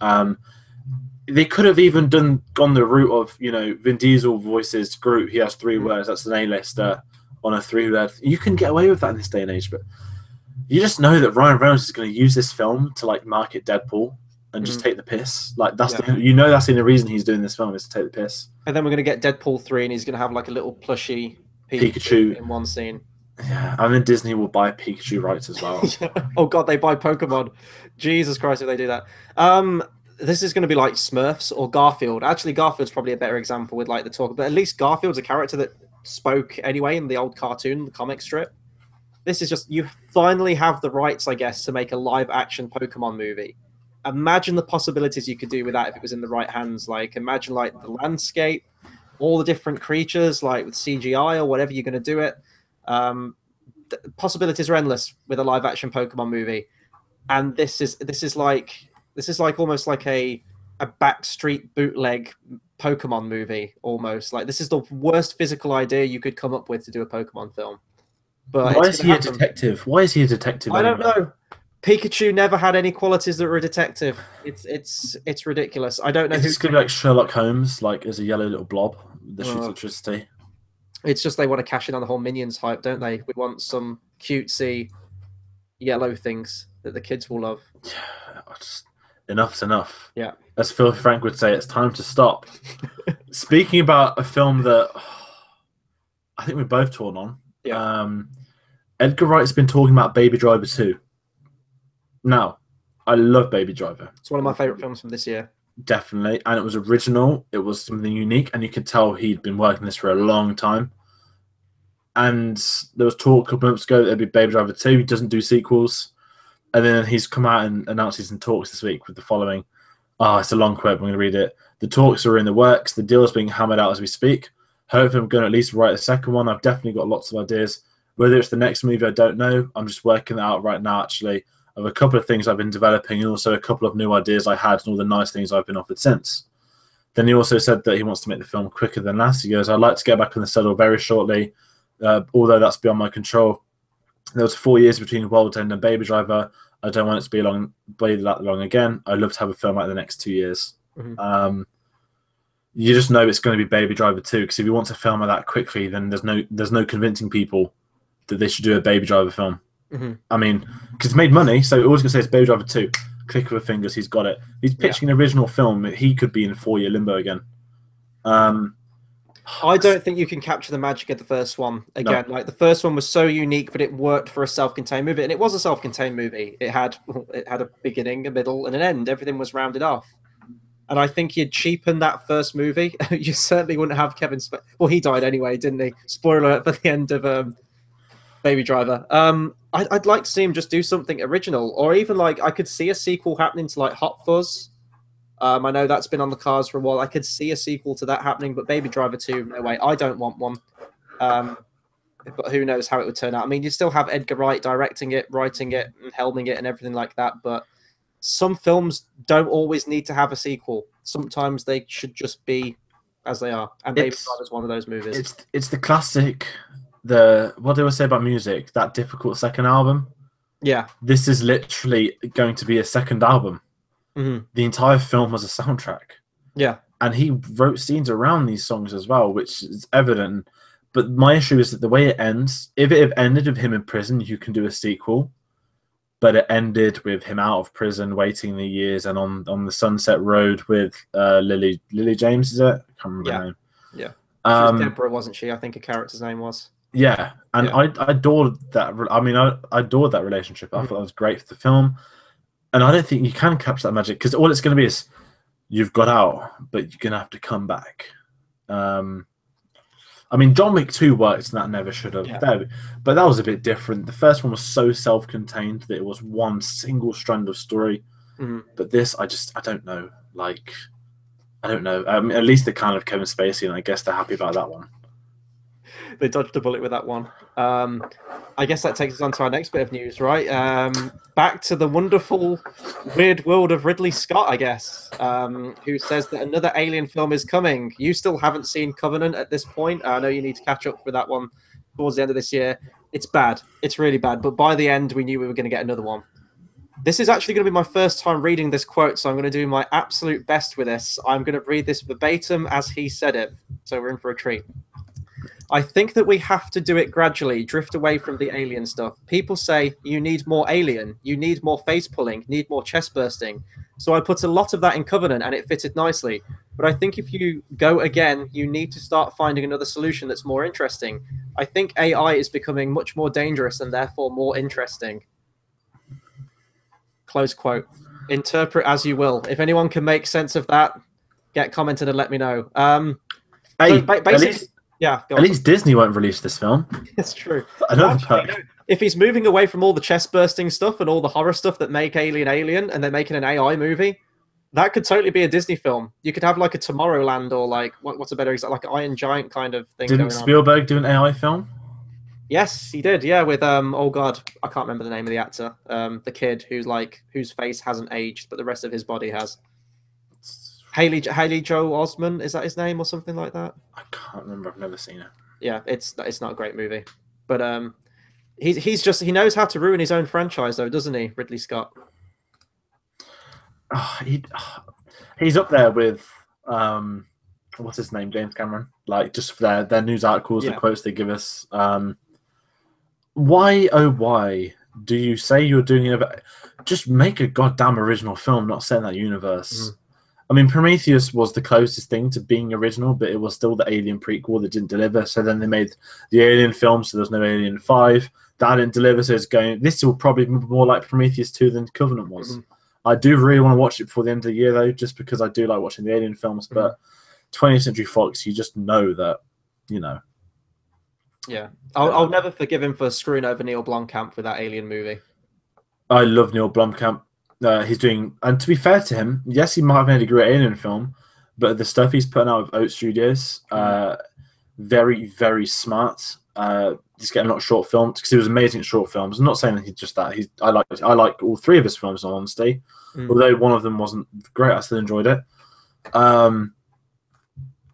They could have even gone the route of, you know, Vin Diesel voices Groot. He has 3 words. That's an A-lister on a 3-word. You can get away with that in this day and age, but you just know that Ryan Reynolds is going to use this film to like market Deadpool and just take the piss. Like that's that's the only reason he's doing this film is to take the piss. And then we're going to get Deadpool 3, and he's going to have like a little plushy Pikachu in one scene. Yeah, and then Disney will buy Pikachu rights as well. Oh god, they buy Pokemon. Jesus Christ, if they do that. This is going to be like Smurfs or Garfield. Actually, Garfield's probably a better example with like the talk, but at least Garfield's a character that spoke anyway in the old cartoon, the comic strip. This is just, you finally have the rights, I guess, to make a live action Pokemon movie. Imagine the possibilities you could do with that if it was in the right hands. Like, imagine like the landscape, all the different creatures, like with CGI or whatever you're going to do it. Possibilities are endless with a live action Pokemon movie. And this is like almost like a backstreet bootleg Pokemon movie, almost. Like, this is the worst physical idea you could come up with to do a Pokemon film. But why is he a detective? Why is he a detective? I don't know. Pikachu never had any qualities that were a detective. It's ridiculous. I don't know. Is this going to be like Sherlock Holmes, like as a yellow little blob that shoots electricity? It's just they want to cash in on the whole Minions hype, don't they? We want some cutesy yellow things that the kids will love. Enough's enough. Yeah. As Phil Frank would say, it's time to stop. Speaking about a film that I think we're both torn on. Yeah. Edgar Wright's been talking about Baby Driver 2. Now, I love Baby Driver. It's one of my favorite films from this year. Definitely. And it was original. It was something unique. And you could tell he'd been working this for a long time. And there was talk a couple months ago that there'd be Baby Driver 2. He doesn't do sequels. And then he's come out and announced he's in talks this week with the following. Oh, it's a long quote. I'm going to read it. The talks are in the works. The deal is being hammered out as we speak. Hopefully I'm going to at least write a second one. I've definitely got lots of ideas. Whether it's the next movie, I don't know. I'm just working it out right now, actually, of a couple of things I've been developing and also a couple of new ideas I had and all the nice things I've been offered since. Then he also said that he wants to make the film quicker than last. He goes, I'd like to get back on the saddle very shortly, although that's beyond my control. There was 4 years between World's End and Baby Driver. I don't want it to be that long again. I'd love to have a film like the next 2 years. Mm-hmm. You just know it's going to be Baby Driver 2, because if you want to film it that quickly, then there's no convincing people that they should do a Baby Driver film. Mm-hmm. I mean, because it's made money, so always going to say it's Baby Driver 2. Click of the fingers, he's got it. He's pitching an original film. He could be in 4-year limbo again. I don't think you can capture the magic of the first one again. No. Like, the first one was so unique, but it worked for a self-contained movie, and it was a self-contained movie. It had a beginning, a middle, and an end. Everything was rounded off. And I think you'd cheapen that first movie. You certainly wouldn't have Kevin Spacey. Well, he died anyway, didn't he? Spoiler alert for the end of Baby Driver. I'd like to see him just do something original, or even like I could see a sequel happening to like Hot Fuzz. I know that's been on the cards for a while. I could see a sequel to that happening, but Baby Driver 2, no way. I don't want one. But who knows how it would turn out. I mean, you still have Edgar Wright directing it, writing it, and helming it, and everything like that, but some films don't always need to have a sequel. Sometimes they should just be as they are. And Baby Driver is one of those movies. It's the classic, what do I say about music? That difficult second album? Yeah. This is literally going to be a second album. Mm-hmm. The entire film was a soundtrack. Yeah. And he wrote scenes around these songs as well, which is evident. But my issue is that the way it ends, if it had ended with him in prison, you can do a sequel. But it ended with him out of prison, waiting the years, and on the Sunset Road with Lily James, is it? I can't remember her name. Yeah. She was Deborah, wasn't she? I think her character's name was. Yeah, and I adored that. I mean, I adored that relationship. I thought that was great for the film. And I don't think you can capture that magic, because all it's going to be is you've got out, but you're going to have to come back. I mean, John Wick 2 worked, and that never should have. Yeah. But that was a bit different. The first one was so self-contained that it was one single strand of story. Mm-hmm. But this, I don't know. Like, I don't know. At least they're kind of Kevin Spacey, and I guess they're happy about that one. They dodged a bullet with that one. I guess that takes us on to our next bit of news, right? Back to the wonderful, weird world of Ridley Scott, I guess, who says that another Alien film is coming. You still haven't seen Covenant at this point. I know you need to catch up with that one towards the end of this year. It's bad. It's really bad. But by the end, we knew we were going to get another one. This is actually going to be my first time reading this quote, so I'm going to do my absolute best with this. I'm going to read this verbatim as he said it, so we're in for a treat. I think that we have to do it gradually, drift away from the alien stuff. People say, you need more alien, you need more face pulling, need more chest bursting. So I put a lot of that in Covenant and it fitted nicely. But I think if you go again, you need to start finding another solution that's more interesting. I think AI is becoming much more dangerous and therefore more interesting. Close quote. Interpret as you will. If anyone can make sense of that, get commented and let me know. Hey, basically, yeah, at least Disney won't release this film. It's true. Another perk. If he's moving away from all the chest bursting stuff and all the horror stuff that make Alien, and they're making an AI movie, that could totally be a Disney film. You could have like a Tomorrowland or like what's a better example, like an Iron Giant kind of thing. Didn't Spielberg do an AI film? Yes, he did. Yeah, with oh god, I can't remember the name of the actor. The kid whose face hasn't aged, but the rest of his body has. Haley Joel Osment, is that his name or something like that? I can't remember. I've never seen it. Yeah, it's not a great movie, but he knows how to ruin his own franchise though, doesn't he, Ridley Scott? He's up there with what's his name, James Cameron. Like just their news articles, the quotes they give us. Why oh why do you say you're doing it? Just make a goddamn original film, not set in that universe. I mean, Prometheus was the closest thing to being original, but it was still the Alien prequel that didn't deliver. So then they made the Alien film, so there's no Alien 5. That didn't deliver, so it's going... This will probably be more like Prometheus 2 than Covenant was. I do really want to watch it before the end of the year, though, just because I do like watching the Alien films. But 20th Century Fox, you just know that, you know... Yeah. I'll never forgive him for screwing over Neil Blomkamp with that Alien movie. I love Neil Blomkamp. He's doing, and to be fair to him, yes, he might have made a great Alien film, but the stuff he's putting out with Oat Studios, very, very smart. He's getting a lot of short films because he was amazing at short films. I'm not saying that he's just that. I like all three of his films, in all honesty. Although one of them wasn't great, I still enjoyed it.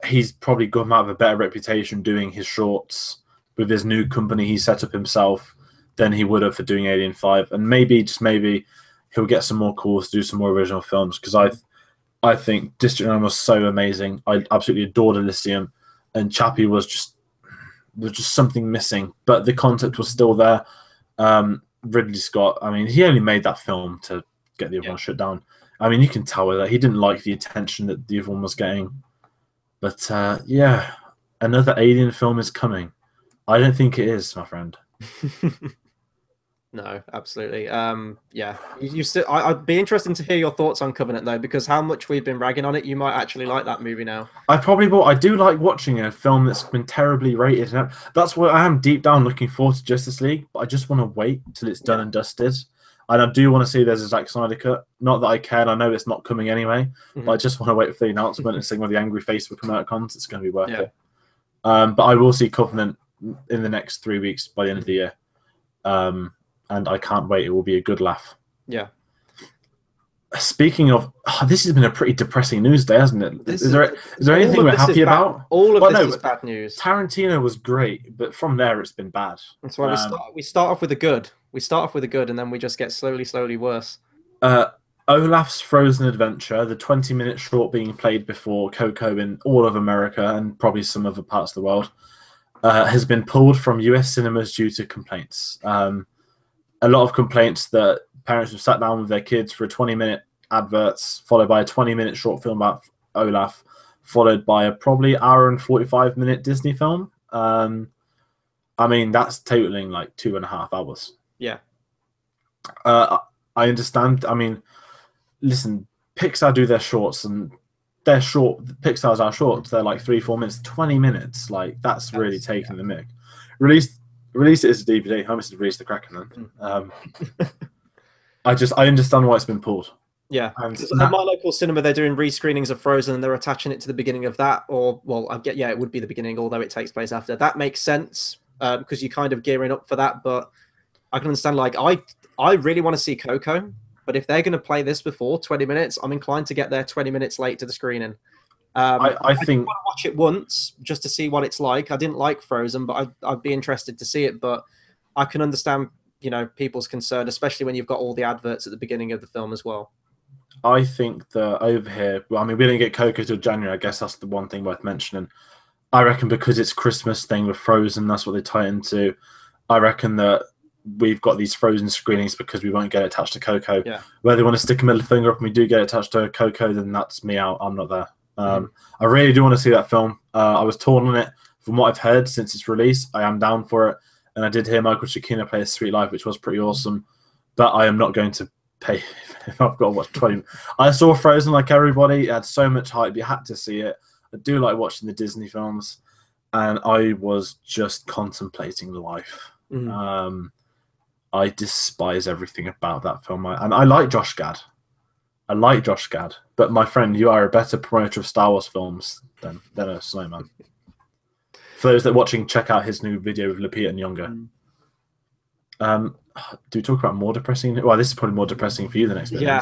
He's probably got out of a better reputation doing his shorts with his new company he set up himself than he would have for doing Alien 5. And maybe, just maybe, he'll get some more calls to do some more original films because I think District 9 was so amazing. I absolutely adored Elysium, and Chappie was just something missing, but the concept was still there. Ridley Scott, I mean, he only made that film to get the other one shut down. I mean, you can tell that he didn't like the attention that the other one was getting. But yeah, another Alien film is coming. I don't think it is, my friend. No, absolutely. Yeah, I'd be interested to hear your thoughts on Covenant though, because how much we've been ragging on it, you might actually like that movie now. I probably will. I do like watching a film that's been terribly rated. That's what I am deep down looking forward to Justice League, but I just want to wait till it's done and dusted. And I do want to see there's a Zack Snyder cut. Not that I care, and I know it's not coming anyway, but I just want to wait for the announcement and seeing where the angry face will come out of cons. It's going to be worth it. But I will see Covenant in the next 3 weeks by the end of the year. And I can't wait. It will be a good laugh. Yeah. Speaking of, this has been a pretty depressing news day, hasn't it? Is there anything we're happy about? All of this is bad news. Tarantino was great, but from there it's been bad. That's why we start off with the good. We start off with the good, and then we just get slowly worse. Olaf's Frozen Adventure, the 20-minute short being played before Coco in all of America and probably some other parts of the world, has been pulled from US cinemas due to complaints. A lot of complaints that parents have sat down with their kids for a 20-minute adverts, followed by a 20-minute short film about Olaf, followed by a probably hour and 45-minute Disney film. I mean, that's totaling like 2.5 hours. Yeah. I understand. I mean, listen, Pixar do their shorts, and they're short. Pixar's our shorts. They're like 3-4 minutes, 20 minutes. Like that's really taking the mick. Release it as a DVD. I must have released the Kraken then. I understand why it's been pulled. Yeah, at my local cinema, they're doing rescreenings of Frozen, and they're attaching it to the beginning of that. Or, well, it would be the beginning, although it takes place after. That makes sense because you're kind of gearing up for that. But I can understand, like, I really want to see Coco, but if they're going to play this before 20 minutes, I'm inclined to get there 20 minutes late to the screening. I think want to watch it once just to see what it's like. I didn't like Frozen, but I'd be interested to see it. But I can understand you know, people's concern, especially when you've got all the adverts at the beginning of the film as well. I think that over here, well, I mean, we didn't get Coco till January. I guess that's the one thing worth mentioning. I reckon because it's Christmas thing with Frozen, that's what they tie into. I reckon that we've got these Frozen screenings because we won't get attached to Coco. Yeah. Whether they want to stick a middle finger up and we do get attached to Coco, then that's me out. I'm not there. I really do want to see that film. I was torn on it. From what I've heard since its release, I am down for it. And I did hear Michael Giacchino play A Sweet Life, which was pretty awesome. But I am not going to pay if I've got to watch 20. I saw Frozen like everybody. It had so much hype. You had to see it. I do like watching the Disney films. And I was just contemplating life. I despise everything about that film. And I like Josh Gad. But my friend, you are a better promoter of Star Wars films than a snowman. For those that are watching, check out his new video with Lupita Nyong'o. Do we talk about more depressing? Well, this is probably more depressing for you than next. Yeah.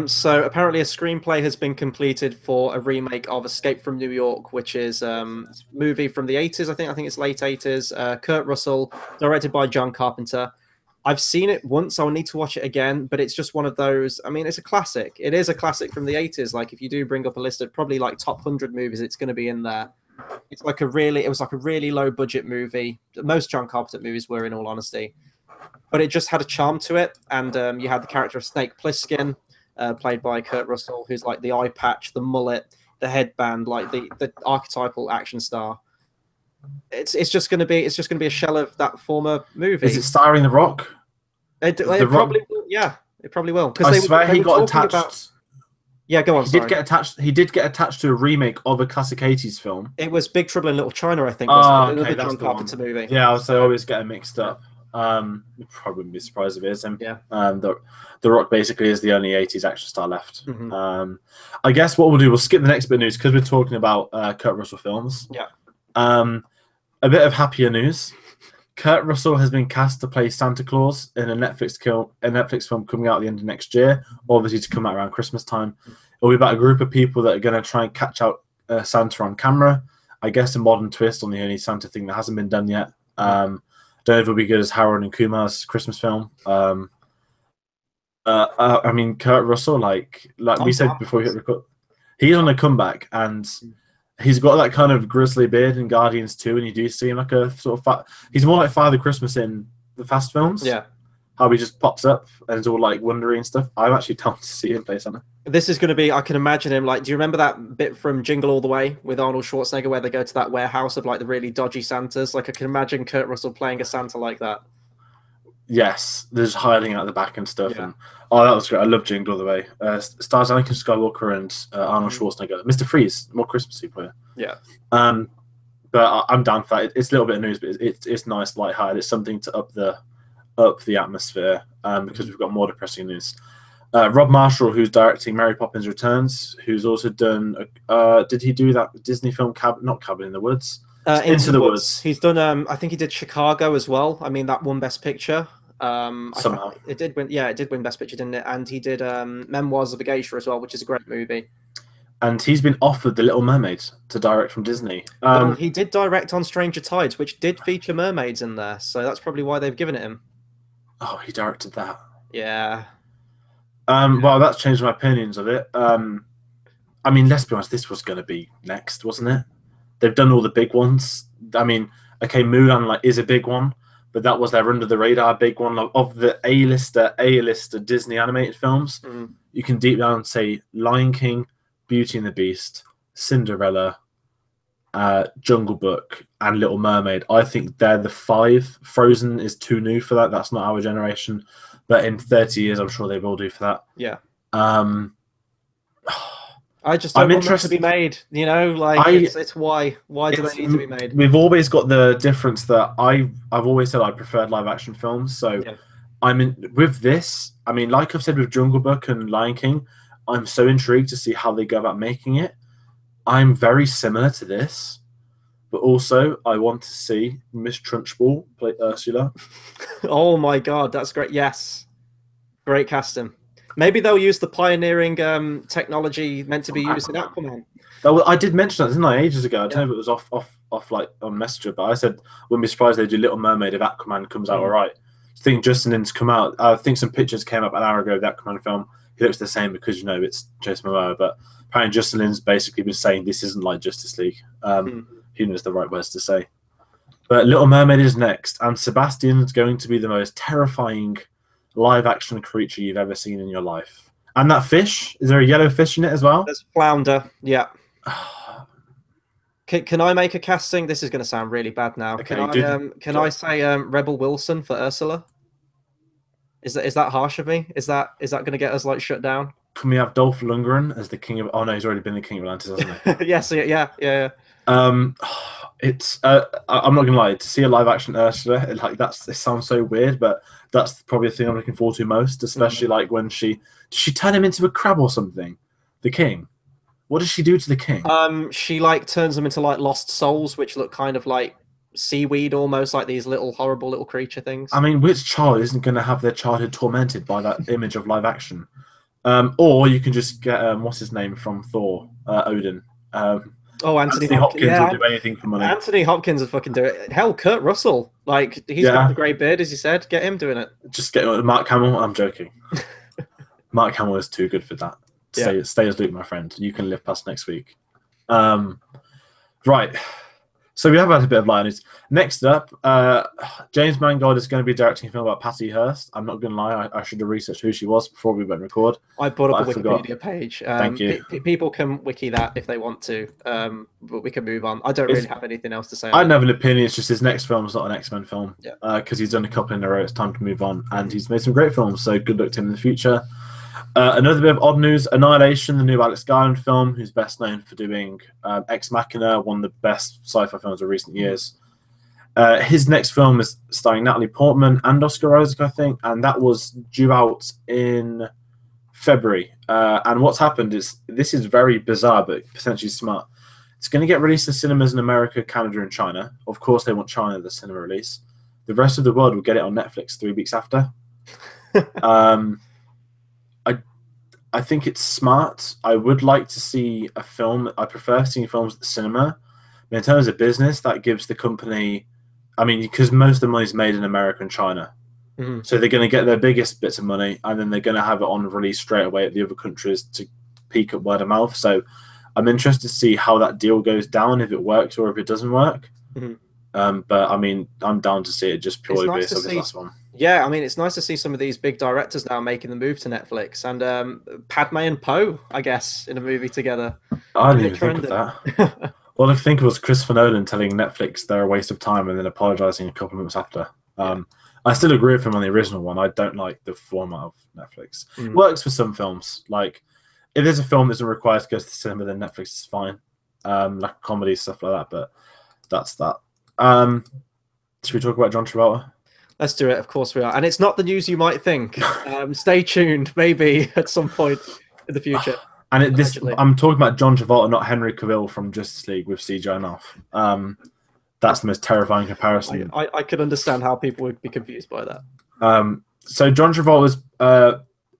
So apparently a screenplay has been completed for a remake of Escape from New York, which is a movie from the 80s. I think it's late 80s. Kurt Russell, directed by John Carpenter. I've seen it once. I'll need to watch it again, but it's just one of those. I mean, it's a classic. It is a classic from the 80s. Like, if you do bring up a list of probably like top 100 movies, it's going to be in there. It was like a really low budget movie. Most John Carpenter movies were, in all honesty, but it just had a charm to it. And you had the character of Snake Plissken, played by Kurt Russell, who's like the eye patch, the mullet, the headband, like the archetypal action star. It's just going to be a shell of that former movie. Is it starring The Rock? It probably will. Yeah, it probably will. I swear he got attached. Yeah, go on. He did get attached to a remake of a classic 80s film. It was Big Trouble in Little China, I think. Okay, the John Carpenter movie. Yeah, I always get it mixed up. Probably wouldn't be surprised if it is him. Yeah. The Rock basically is the only 80s action star left. I guess what we'll do, we'll skip the next bit of news because we're talking about Kurt Russell films. Yeah. A bit of happier news. Kurt Russell has been cast to play Santa Claus in a Netflix film coming out at the end of next year, obviously to come out around Christmas time. It'll be about a group of people that are going to try and catch out Santa on camera. I guess a modern twist on the only Santa thing that hasn't been done yet. Don't know if it'll be good as Harold and Kumar's Christmas film. I mean, Kurt Russell, like we said before we hit record, he's on a comeback, and he's got that kind of grizzly beard in Guardians 2, and you do see him like a sort of he's more like Father Christmas in the Fast films. Yeah. How he just pops up and is all like wondery and stuff. I'm actually down to see him play Santa. This is going to be, I can imagine him like, do you remember that bit from Jingle All the Way with Arnold Schwarzenegger where they go to that warehouse of like the really dodgy Santas? Like, I can imagine Kurt Russell playing a Santa like that. Yes, there's hiding out the back and stuff. Yeah. And that was great. I love Jingle All the Way. Stars Anakin Skywalker and Arnold Schwarzenegger. Mr. Freeze, more Christmassy player. Yeah. But I'm down for that. It's a little bit of news, but it's nice, light-hearted. It's something to up the atmosphere because we've got more depressing news. Rob Marshall, who's directing Mary Poppins Returns, who's also done. Did he do that Disney film? Not Cabin in the Woods. Into the Woods. He's done. I think he did Chicago as well. I mean, that won Best Picture. Somehow it did win. Yeah, it did win Best Picture, didn't it? And he did Memoirs of a Geisha as well, which is a great movie. And he's been offered The Little Mermaid to direct from Disney. Well, he did direct on Stranger Tides, which did feature mermaids in there, so that's probably why they've given it him. Oh, he directed that. Yeah. Well, that's changed my opinions of it. I mean, let's be honest, this was going to be next, wasn't it? They've done all the big ones. I mean, okay, Mulan is a big one, but that was their under the radar big one of the A-lister Disney animated films. You can deep down say Lion King, Beauty and the Beast, Cinderella, Jungle Book, and Little Mermaid. I think they're the 5. Frozen is too new for that. That's not our generation. But in 30 years, I'm sure they will do for that. Yeah. I just don't want them to be made. You know, like it's why do they need to be made? We've always got the difference that I've always said I preferred live action films. So I mean, with this, I mean, like I've said with Jungle Book and Lion King, I'm so intrigued to see how they go about making it. I'm very similar to this, but also I want to see Miss Trunchbull play Ursula. Oh my God, that's great! Yes, great casting. Maybe they'll use the pioneering technology meant to be used in Aquaman. I did mention that, didn't I, ages ago? I don't know if it was off like on Messenger, but I said wouldn't be surprised they do Little Mermaid if Aquaman comes out all right. think Justin Lin's come out. I think some pictures came up an hour ago of that kind of film. He looks the same because it's Jason Momoa, but apparently Justin Lin's basically been saying this isn't like Justice League. Who knows the right words to say? But Little Mermaid is next, and Sebastian's going to be the most terrifying live-action creature you've ever seen in your life. And that fish, is there a yellow fish in it as well? There's flounder, yeah. Can I make a casting? This is going to sound really bad now. Okay, can I say Rebel Wilson for Ursula? Is that harsh of me? Is that going to get us like shut down? Can we have Dolph Lundgren as the king of? Oh no, he's already been the king of Atlantis, hasn't he? Yes, yeah. It's I'm not gonna lie, to see a live action Ursula, it sounds so weird, but that's probably the thing I'm looking forward to most, especially like when she turn him into a crab or something, the king. What does she do to the king? She like turns them into like lost souls, which look kind of like seaweed, almost like these little horrible little creature things. I mean, which child isn't going to have their childhood tormented by that image of live action? Or you can just get what's his name from Thor, Odin. Anthony Hopkins will do anything for money. Anthony Hopkins would fucking do it. Hell, Kurt Russell, like he's got the grey beard, as you said. Get him doing it. Just get Mark Hamill. I'm joking. Mark Hamill is too good for that. Stay as Luke, my friend. You can live past next week. Right. So we have had a bit of lines. Next up, James Mangold is going to be directing a film about Patty Hearst. I'm not going to lie, I should have researched who she was before we went record. I brought up a Wikipedia page. Thank you. People can wiki that if they want to, but we can move on. I don't really have anything else to say. I don't have an opinion. It's just his next film is not an X-Men film. Yeah. Because he's done a couple in a row. It's time to move on. And he's made some great films, so good luck to him in the future. Another bit of odd news, Annihilation, the new Alex Garland film, who's best known for doing Ex Machina, one of the best sci-fi films of recent years. His next film is starring Natalie Portman and Oscar Isaac, I think, and that was due out in February. And what's happened is, this is very bizarre, but potentially smart. It's going to get released in cinemas in America, Canada, and China. Of course, they want China, the cinema release. The rest of the world will get it on Netflix 3 weeks after. I think it's smart. I would like to see a film. I prefer seeing films at the cinema. But in terms of business, that gives the company, because most of the money is made in America and China. Mm-hmm. So they're going to get their biggest bits of money, and then they're going to have it on release straight away at the other countries to peak up word of mouth. So I'm interested to see how that deal goes down, if it works or if it doesn't work. Mm-hmm. But I'm down to see it just purely based on this last one. Yeah, it's nice to see some of these big directors now making the move to Netflix, and Padme and Poe, I guess, in a movie together. I didn't even think of that. All I think was Christopher Nolan telling Netflix they're a waste of time and then apologizing a couple of months after. I still agree with him on the original one. I don't like the format of Netflix. It works for some films. Like, if there's a film that doesn't require to go to the cinema, then Netflix is fine. Like comedy, stuff like that, but that's that. Should we talk about John Travolta? Let's do it. Of course we are. And it's not the news you might think. Stay tuned, maybe at some point in the future. And I'm talking about John Travolta, not Henry Cavill from Justice League with CGI mouth. That's the most terrifying comparison. I could understand how people would be confused by that. So John Travolta's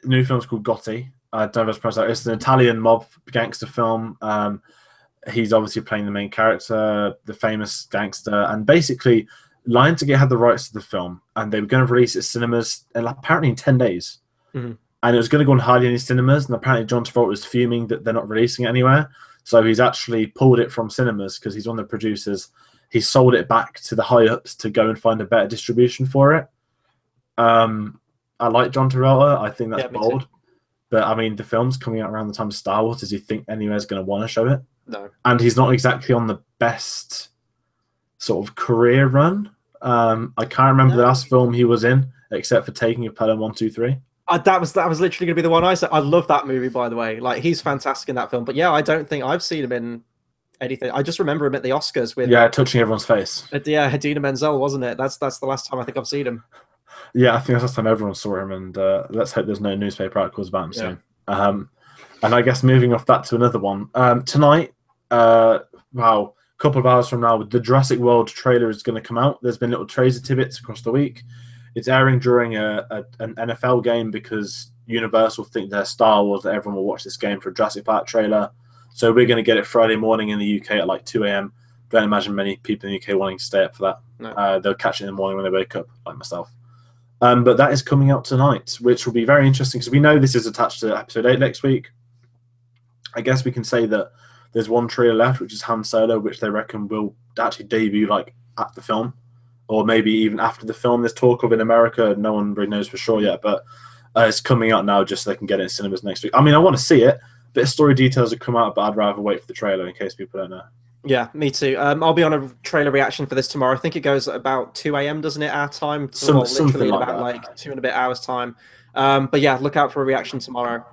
new film is called Gotti. I don't know if it's It's an Italian mob gangster film. He's obviously playing the main character, the famous gangster, and basically Lionsgate had the rights to the film, and they were going to release it at cinemas apparently in 10 days. Mm-hmm. And it was going to go on hardly any cinemas, and apparently John Travolta was fuming that they're not releasing it anywhere. So he's actually pulled it from cinemas because he's one of the producers. He sold it back to the high-ups to go and find a better distribution for it. I like John Travolta. I think that's bold. But, the film's coming out around the time of Star Wars. Does he think anywhere's going to want to show it? No. And he's not exactly on the best sort of career run. I can't remember the last film he was in, except for Taking of Pelham 1, 2, 3. That was literally going to be the one I said. I love that movie, by the way. Like, he's fantastic in that film. But yeah, I don't think I've seen him in anything. I just remember him at the Oscars with touching everyone's face. Hadina Menzel, wasn't it? That's the last time I think I've seen him. Yeah, I think that's the last time everyone saw him, and let's hope there's no newspaper articles about him soon. And I guess moving off that to another one. Tonight, couple of hours from now, the Jurassic World trailer is going to come out. There's been little tracer tidbits across the week. It's airing during an NFL game because Universal think they're Star Wars, that everyone will watch this game for a Jurassic Park trailer. So we're going to get it Friday morning in the UK at like 2 a.m. Don't imagine many people in the UK wanting to stay up for that. No. They'll catch it in the morning when they wake up, like myself. But that is coming out tonight, which will be very interesting because we know this is attached to episode 8 next week. I guess we can say that there's one trailer left, which is Han Solo, which they reckon will actually debut like at the film, or maybe even after the film. There's talk of in America. No one really knows for sure yet, but it's coming out now just so they can get it in cinemas next week. I mean, I want to see it. Bit of story details have come out, but I'd rather wait for the trailer in case people don't know. Yeah, me too. I'll be on a trailer reaction for this tomorrow. I think it goes at about 2 a.m., doesn't it, our time? Something like about that. like 2 and a bit hours time. But yeah, look out for a reaction tomorrow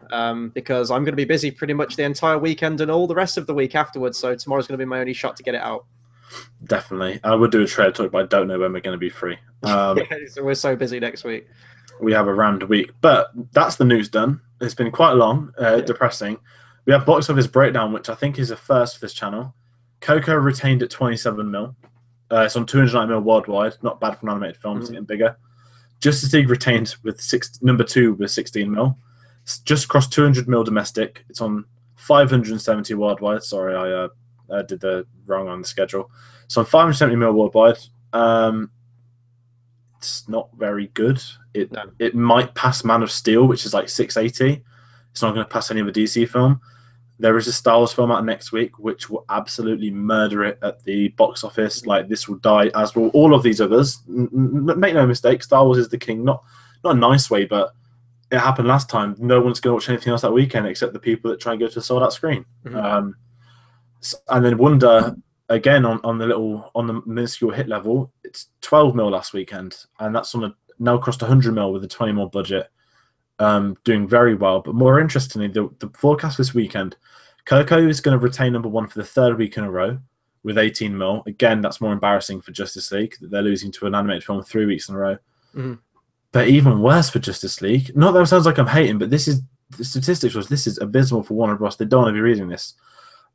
because I'm going to be busy pretty much the entire weekend and all the rest of the week afterwards. So tomorrow's going to be my only shot to get it out. Definitely. I would do a trailer talk, but I don't know when we're going to be free. Yeah, so we're so busy next week. We have a rammed week. But that's the news done. It's been quite long, depressing. We have box office breakdown, which I think is a first for this channel. Coco retained at 27 mil. It's on 290 mil worldwide. Not bad for an animated film. It's getting bigger. Justice League retained with number 2 with 16 mil. It's just crossed 200 mil domestic. It's on 570 worldwide. Sorry, I did the wrong on the schedule. So on 570 mil worldwide. It's not very good. It might pass Man of Steel, which is like 680. It's not going to pass any other DC film. There is a Star Wars film out next week, which will absolutely murder it at the box office. Like, this will die, as will all of these others. Make no mistake, Star Wars is the king. Not a nice way, but it happened last time. No one's going to watch anything else that weekend except the people that try and go to a sold-out screen. And then Wonder, again, on the minuscule hit level, it's 12 mil last weekend, and that's now crossed 100 mil with a 20 mil budget. Doing very well, but more interestingly, the forecast this weekend, Coco is going to retain number 1 for the 3rd week in a row with 18 mil. Again, that's more embarrassing for Justice League that they're losing to an animated film 3 weeks in a row. But even worse for Justice League. Not that it sounds like I'm hating, but this is the statistics. This is abysmal for Warner Bros. They don't want to be reading this.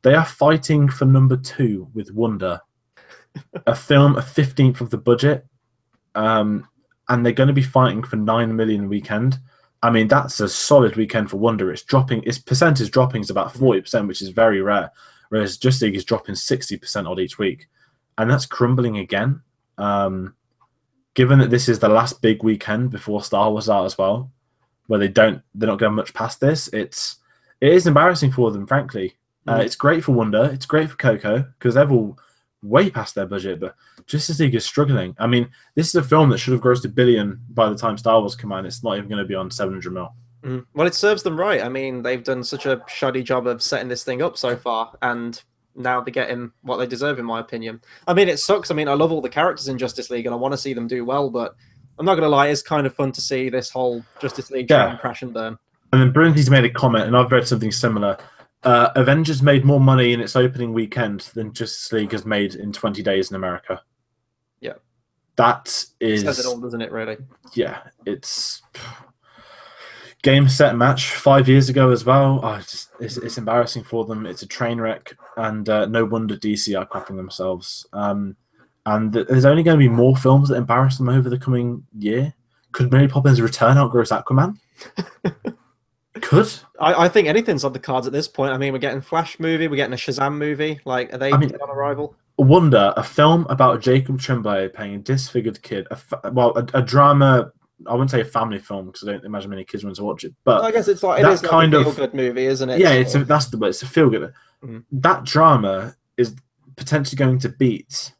They are fighting for number 2 with Wonder, a film a 15th of the budget, and they're going to be fighting for 9 million weekend. I mean, that's a solid weekend for Wonder. Its percentage dropping is about 40%, which is very rare, whereas Justice League is dropping 60% odd each week, and that's crumbling again. Given that this is the last big weekend before Star Wars out as well, where they're not going much past this, it is embarrassing for them, frankly. It's great for Wonder, it's great for Coco because they're all way past their budget, but Justice League is struggling. I mean, this is a film that should have grossed $1 billion by the time Star Wars came out. It's not even going to be on 700 mil. Well, it serves them right. I mean, they've done such a shoddy job of setting this thing up so far, and now they're getting what they deserve, in my opinion. I mean, it sucks. I mean, I love all the characters in Justice League, and I want to see them do well, but I'm not going to lie, it's kind of fun to see this whole Justice League train crash and burn. And then Brunity's made a comment, and I've read something similar. Avengers made more money in its opening weekend than Justice League has made in 20 days in America. Yeah. That is... It says it all, doesn't it, really? Yeah, it's... Game, set, match 5 years ago as well. It's embarrassing for them. It's a train wreck, and no wonder DC are crapping themselves. And there's only going to be more films that embarrass them over the coming year. Could Mary Poppins Return outgross Aquaman? Could. I think anything's on the cards at this point. I mean, we're getting Flash movie, we're getting a Shazam movie. Like, are they on arrival? Wonder, a film about Jacob Tremblay playing a disfigured kid. A drama. I wouldn't say a family film because I don't imagine many kids want to watch it. But I guess it's like it is like a feel-good movie, isn't it? Yeah, that's the word. It's a feel-good. That drama is potentially going to beat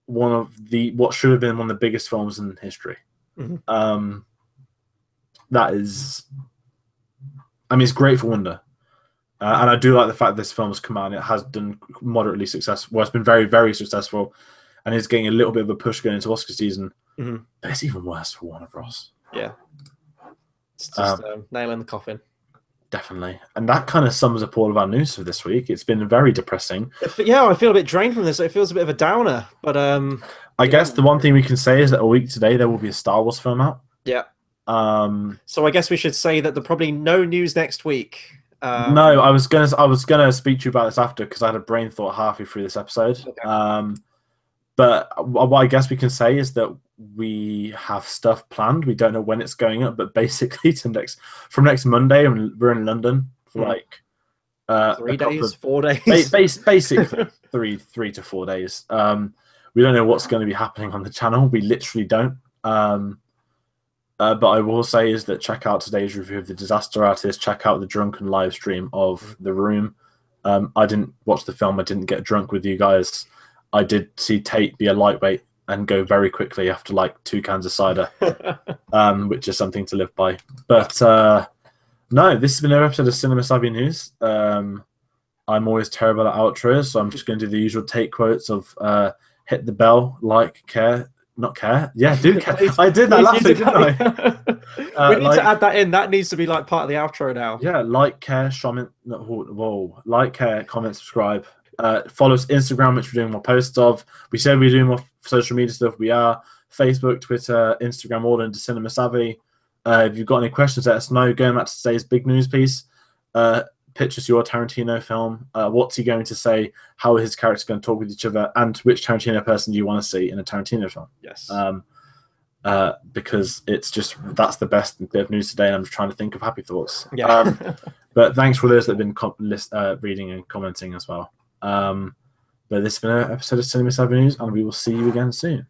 what should have been one of the biggest films in history. That is. I mean, it's great for Wonder. And I do like the fact this film has come out and it has done moderately successful. Well, it's been very, very successful. And it's getting a little bit of a push going into Oscar season. But it's even worse for Warner Bros. Yeah. It's just nail in the coffin. Definitely. And that kind of sums up all of our news for this week. It's been very depressing. Yeah, I feel a bit drained from this. It feels a bit of a downer. But I guess the one thing we can say is that a week today there will be a Star Wars film out. Yeah. So I guess we should say that there's probably no news next week. No, I was gonna speak to you about this after because I had a brain thought halfway through this episode. Okay. But what I guess we can say is that we have stuff planned. We don't know when it's going up, but basically from next Monday, we're in London for like 3 days, 4 days, basically 3 to 4 days. We don't know what's going to be happening on the channel. We literally don't. But I will say is that check out today's review of The Disaster Artist. Check out the drunken live stream of The Room. I didn't watch the film. I didn't get drunk with you guys. I did see Tate be a lightweight and go very quickly after like 2 cans of cider, which is something to live by. But no, this has been another episode of Cinema Savvy News. I'm always terrible at outros, so I'm just going to do the usual Tate quotes of hit the bell, like, care. Not care. Yeah, do care. I did that last week, didn't I? We need to add that in. That needs to be like part of the outro now. Yeah, like, care, comment. Like, care, comment, subscribe. Follow us Instagram, which we're doing more posts of. We said we're doing more social media stuff. We are Facebook, Twitter, Instagram, all into Cinema Savvy. If you've got any questions, let us know. Going back to today's big news piece. Pitch us your Tarantino film. What's he going to say? How are his characters going to talk with each other? And which Tarantino person do you want to see in a Tarantino film? Yes. Because it's just that's the best bit of news today. And I'm just trying to think of happy thoughts. Yeah. But thanks for those that have been reading and commenting as well. But this has been an episode of Cinema Savvy News, and we will see you again soon.